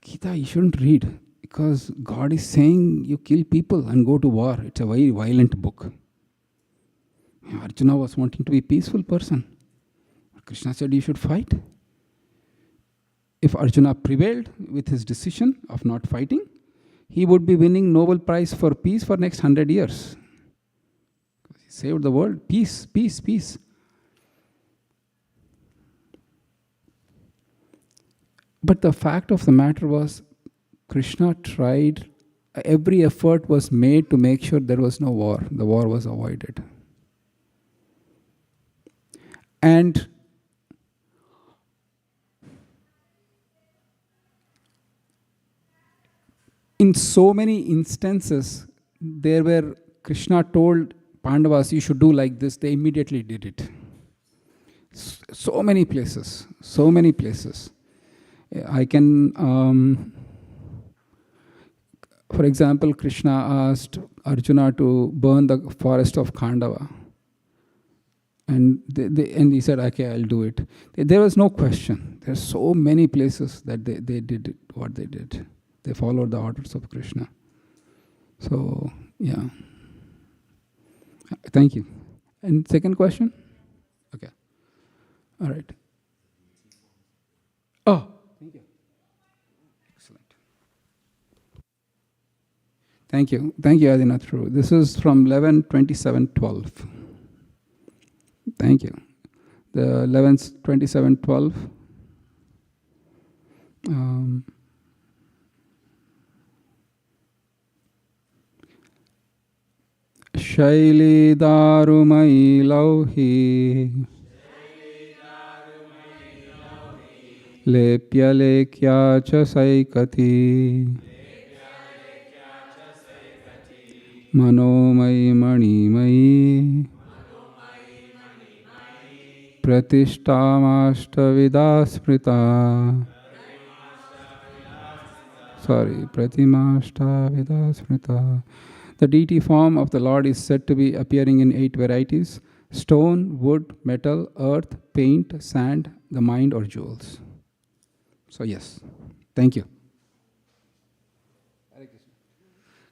Gita, you shouldn't read, because God is saying you kill people and go to war. It's a very violent book. Arjuna was wanting to be a peaceful person. Krishna said you should fight. If Arjuna prevailed with his decision of not fighting, he would be winning Nobel Prize for Peace for next 100 years. He saved the world. Peace, peace, peace. But the fact of the matter was, Krishna tried, every effort was made to make sure there was no war. The war was avoided. And in so many instances, there were, Krishna told Pandavas, you should do like this. They immediately did it. So many places, so many places. I can, for example, Krishna asked Arjuna to burn the forest of Khandava. And he said, okay, I'll do it. There was no question. There are so many places that they did it, what they did. They followed the orders of Krishna. So, yeah. Thank you. And second question? Okay. All right. Oh. Thank you. Excellent. Thank you. Thank you, Adinath. This is from 11:27:12. Thank you. The 11:27:12. Shaili darumai lauhi lepya lekya cha saikati manomai manimai pratishthamashta vidasmrita. Pratimashta vidasmrita. The deity form of the Lord is said to be appearing in 8 varieties: stone, wood, metal, earth, paint, sand, the mind, or jewels. So yes, thank you.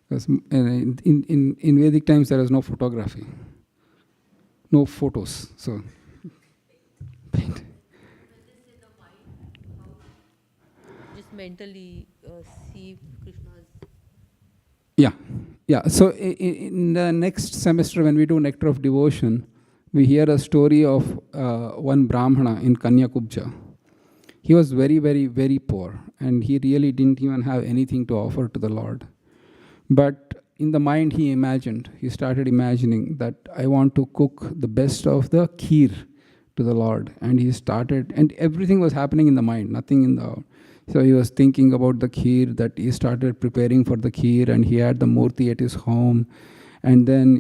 Because in Vedic times there is no photography, no photos. So paint. Just mentally see Krishna's. Yeah. So in the next semester, when we do Nectar of Devotion, we hear a story of one Brahmana in Kanyakubja. He was very, very, very poor, and he really didn't even have anything to offer to the Lord. But in the mind, he started imagining that I want to cook the best of the kheer to the Lord. And he started, and everything was happening in the mind, nothing in the... So he was thinking about the kheer, that he started preparing for the kheer, and he had the murti at his home. And then,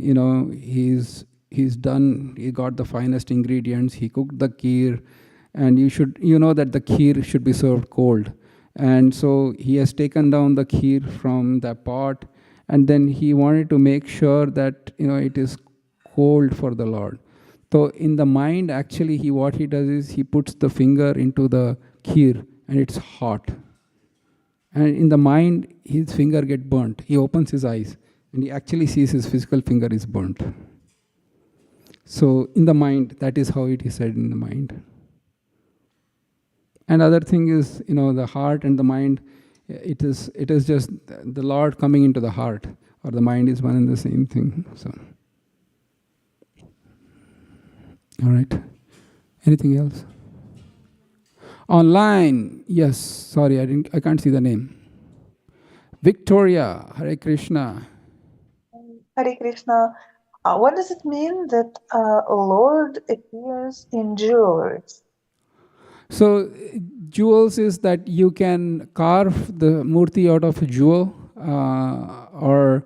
he's done, he got the finest ingredients, he cooked the kheer, and you know that the kheer should be served cold. And so he has taken down the kheer from the pot, and then he wanted to make sure that, it is cold for the Lord. So in the mind, actually, what he does is he puts the finger into the kheer and it's hot. And in the mind, his finger gets burnt. He opens his eyes and he actually sees his physical finger is burnt. So in the mind, that is how it is said in the mind. And other thing is, the heart and the mind, it is just the Lord coming into the heart, or the mind is one and the same thing. So, all right. Anything else? Online, yes. Sorry, I can't see the name. Victoria, Hare Krishna. Hare Krishna. What does it mean that Lord appears in jewelries? So, jewels is that you can carve the murti out of a jewel, or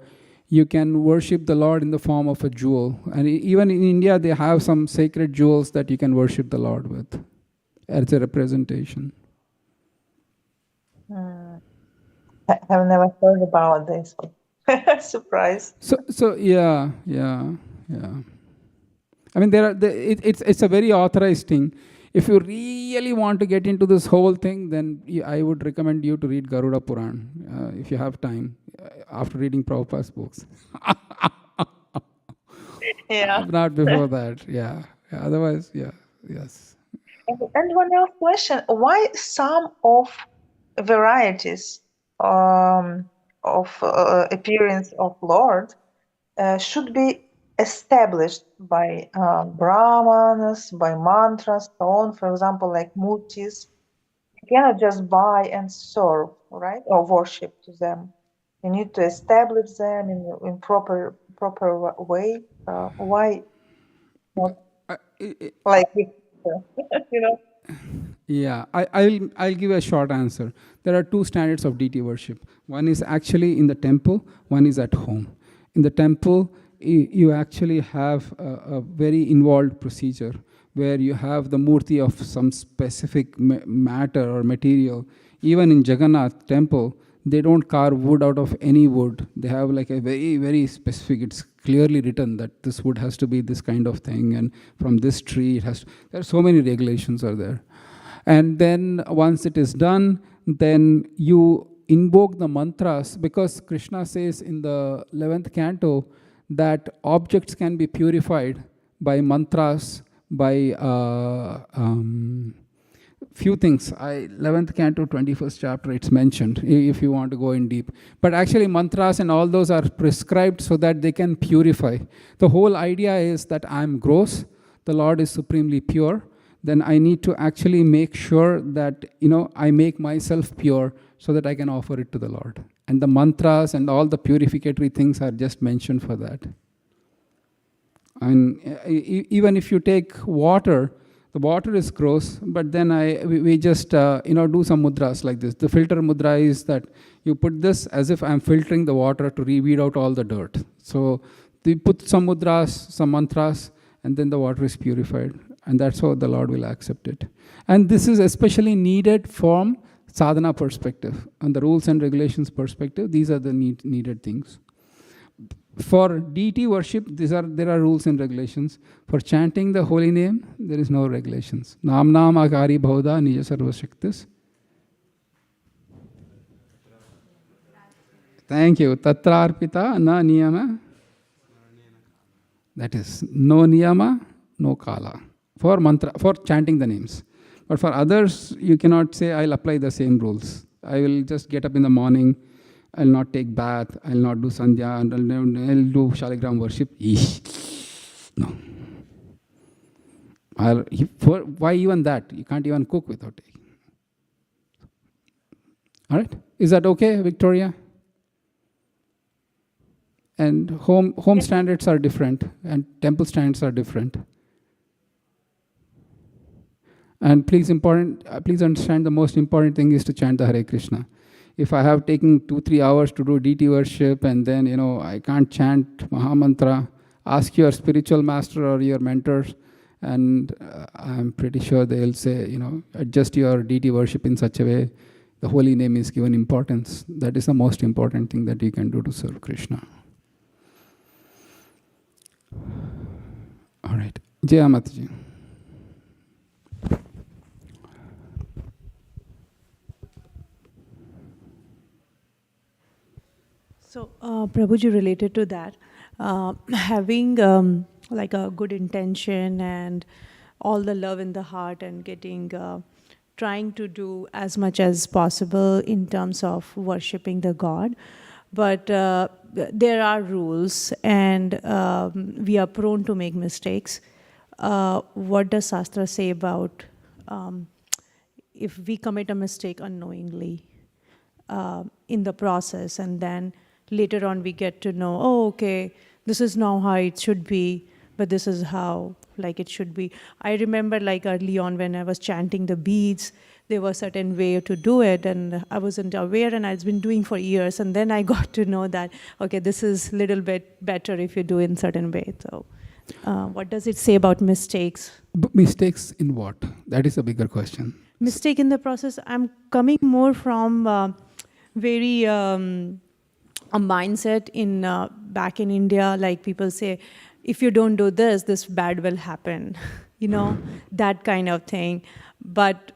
you can worship the Lord in the form of a jewel. And even in India, they have some sacred jewels that you can worship the Lord with as a representation. I've never heard about this. Surprise. So yeah. I mean, it's a very authorized thing. If you really want to get into this whole thing, then I would recommend you to read Garuda Puran if you have time after reading Prabhupada's books. Yeah. Not before that. Yeah. Otherwise, yeah. Yes. And one last question: why some of varieties of appearance of Lord should be established by brahmanas, by mantras, so on? For example, like murtis, you cannot just buy and serve, right, or worship to them. You need to establish them in proper way. Why not like Yeah, I'll give a short answer. There are two standards of deity worship. One is actually in the temple, one is at home. In the temple, you actually have a very involved procedure where you have the murti of some specific matter or material. Even in Jagannath temple, they don't carve wood out of any wood. They have like a very, very specific, it's clearly written that this wood has to be this kind of thing, and from this tree it has to, there are so many regulations are there. And then once it is done, then you invoke the mantras, because Krishna says in the 11th canto that objects can be purified by mantras, by few things. 11th canto, 21st chapter, it's mentioned, if you want to go in deep. But actually mantras and all those are prescribed so that they can purify. The whole idea is that I'm gross, the Lord is supremely pure, then I need to actually make sure that, I make myself pure so that I can offer it to the Lord. And the mantras and all the purificatory things are just mentioned for that. And even if you take water, the water is gross, but then we just do some mudras like this. The filter mudra is that you put this as if I'm filtering the water to weed out all the dirt. So we put some mudras, some mantras, and then the water is purified. And that's how the Lord will accept it. And this is especially needed from sadhana perspective. And the rules and regulations perspective, these are the needed things. For deity worship, there are rules and regulations. For chanting the holy name, there is no regulations. Nam nam akari bhauda nija sarva shaktis. Thank you. Tatra arpita na niyama. That is, no niyama, no kala. For mantra, for chanting the names. But for others, you cannot say, I'll apply the same rules. I will just get up in the morning, I'll not take bath, I'll not do sandhya, and I'll do shaligram worship. No. Why even that? You can't even cook without taking. All right? Is that okay, Victoria? And home standards are different, and temple standards are different. And please understand, the most important thing is to chant the Hare Krishna. If I have taken 2-3 hours to do deity worship and then, I can't chant Mahamantra, ask your spiritual master or your mentors, and I'm pretty sure they'll say, adjust your deity worship in such a way the holy name is given importance. That is the most important thing that you can do to serve Krishna. All right. Jaya Mataji. So, Prabhuji, related to that, having like a good intention and all the love in the heart and getting, trying to do as much as possible in terms of worshipping the God. But there are rules and we are prone to make mistakes. What does Sastra say about if we commit a mistake unknowingly in the process, and then later on we get to know, oh, okay, this is now how it should be, but this is how like it should be. I remember like early on when I was chanting the beads, there was a certain way to do it and I wasn't aware and I've been doing for years, and then I got to know that, okay, this is a little bit better if you do in certain way. So what does it say about mistakes? Mistakes in what? That is a bigger question. Mistake in the process, I'm coming more from very a mindset in back in India, like people say, if you don't do this, this bad will happen, you know, that kind of thing. But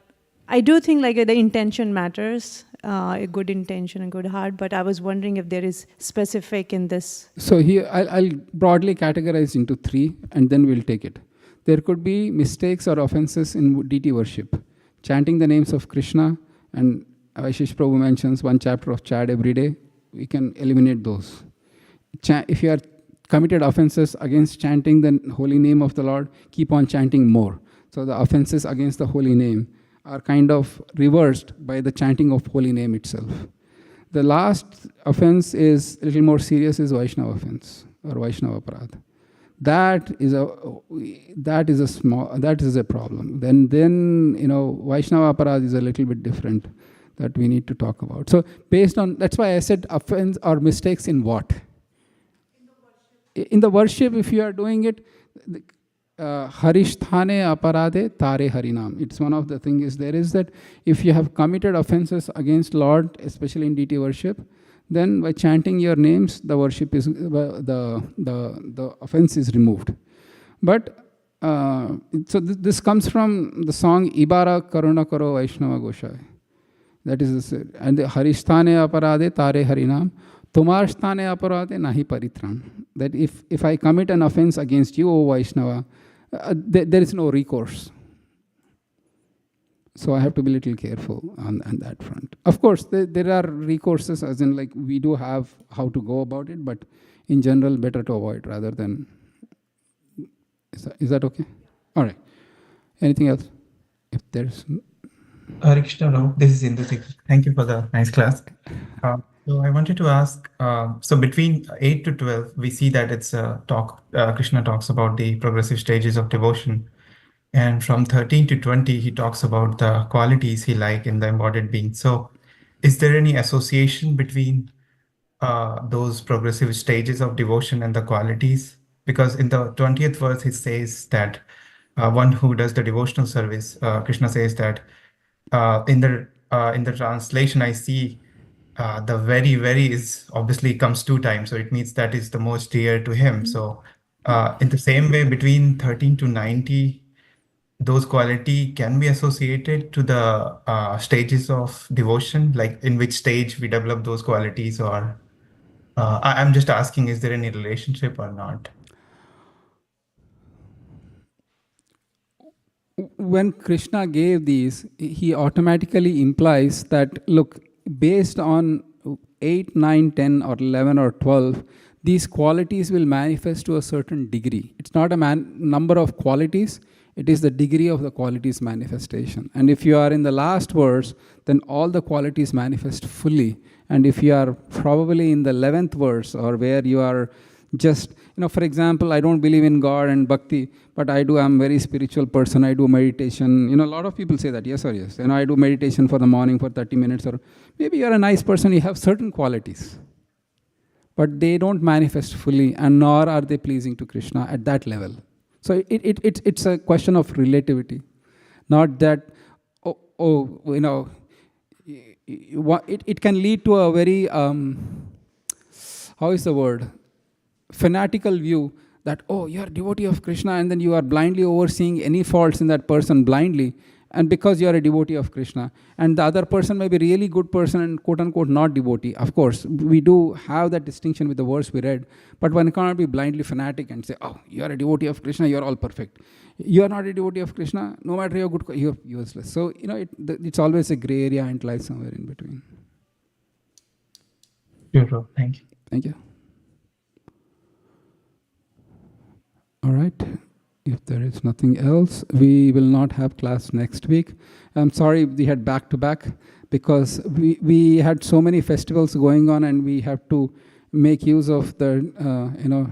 I do think like the intention matters, a good intention and good heart, but I was wondering if there is specific in this. So here, I'll broadly categorize into three, and then we'll take it. There could be mistakes or offenses in deity worship. Chanting the names of Krishna, and Vaishish Prabhu mentions one chapter of Chad every day, we can eliminate those. If you are committed offenses against chanting the holy name of the Lord, keep on chanting more. So the offenses against the holy name are kind of reversed by the chanting of holy name itself. The last offense is a little more serious, is Vaishnava offense or Vaishnava aparadha. That is a problem. Then you know, Vaishnava aparadha is a little bit different that we need to talk about. So based on, that's why I said offense or mistakes in what? In the worship, if you are doing it, Haristhane aparade tare harinam. It's one of the things there is that if you have committed offenses against Lord, especially in deity worship, then by chanting your names, the worship is the offense is removed. But so this comes from the song Ibara Karuna Karo Vaishnava Goshai. That is the, and the Haristhane aparade tare harinam, Tumarsthane aparade nahi paritram. That if I commit an offense against you, O Vaishnava, there is no recourse. So I have to be a little careful on that front. Of course, there are recourses, as in like we do have how to go about it, but in general, better to avoid rather than. Is that okay? All right. Anything else? If there's. Hare Krishna, no. This is Indu. Thank you for the nice class. So I wanted to ask, so between 8 to 12, we see that it's a talk, Krishna talks about the progressive stages of devotion. And from 13 to 20, he talks about the qualities he like in the embodied being. So is there any association between those progressive stages of devotion and the qualities? Because in the 20th verse, he says that one who does the devotional service, Krishna says that in the translation, I see the very, very is obviously comes 2 times. So it means that is the most dear to him. So in the same way, between 13 to 90, those quality can be associated to the stages of devotion, like in which stage we develop those qualities, or I'm just asking, is there any relationship or not? When Krishna gave these, he automatically implies that, look, based on 8, 9, 10, or 11, or 12, these qualities will manifest to a certain degree. It's not a number of qualities, it is the degree of the qualities manifestation. And if you are in the last verse, then all the qualities manifest fully. And if you are probably in the 11th verse, or where you are just, for example, I don't believe in God and Bhakti, but I'm a very spiritual person, I do meditation. A lot of people say that, yes or yes. I do meditation for the morning for 30 minutes, or maybe you're a nice person, you have certain qualities, but they don't manifest fully, and nor are they pleasing to Krishna at that level. So it's a question of relativity, not that, it can lead to a very, how is the word? Fanatical view that, oh, you're a devotee of Krishna, and then you are blindly overseeing any faults in that person blindly, and because you are a devotee of Krishna, and the other person may be really good person and quote unquote not devotee. Of course, we do have that distinction with the verse we read, but one cannot be blindly fanatic and say, oh, you are a devotee of Krishna, you are all perfect. You are not a devotee of Krishna, no matter how good, you are useless. So, it's always a gray area and lies somewhere in between. Sure, thank you. Thank you. All right. If there is nothing else, we will not have class next week. I'm sorry we had back-to-back because we had so many festivals going on and we have to make use of the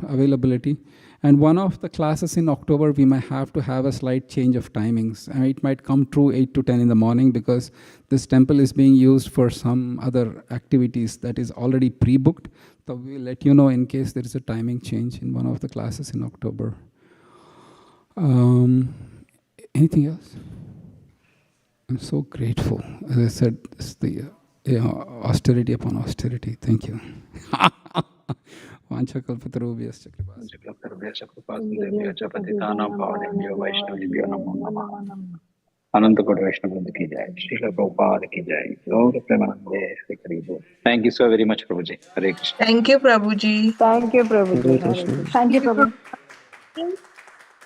availability. And one of the classes in October, we might have to have a slight change of timings. It might come true 8 to 10 in the morning because this temple is being used for some other activities that is already pre-booked. So we'll let you know in case there is a timing change in one of the classes in October. Anything else? I'm so grateful. As I said, it's the austerity upon austerity. Thank you. Vanchakalpatarubhyascha Ananta Koti Vaishnava ki jai, Srila Prabhupada ki jai, Gaura Premanande Hare Krishna. Thank you so very much, Prabhuji. Hare Krishna. Thank you, Prabhuji. Thank you, Prabhuji. Hare Krishna. Thank you, Prabhu.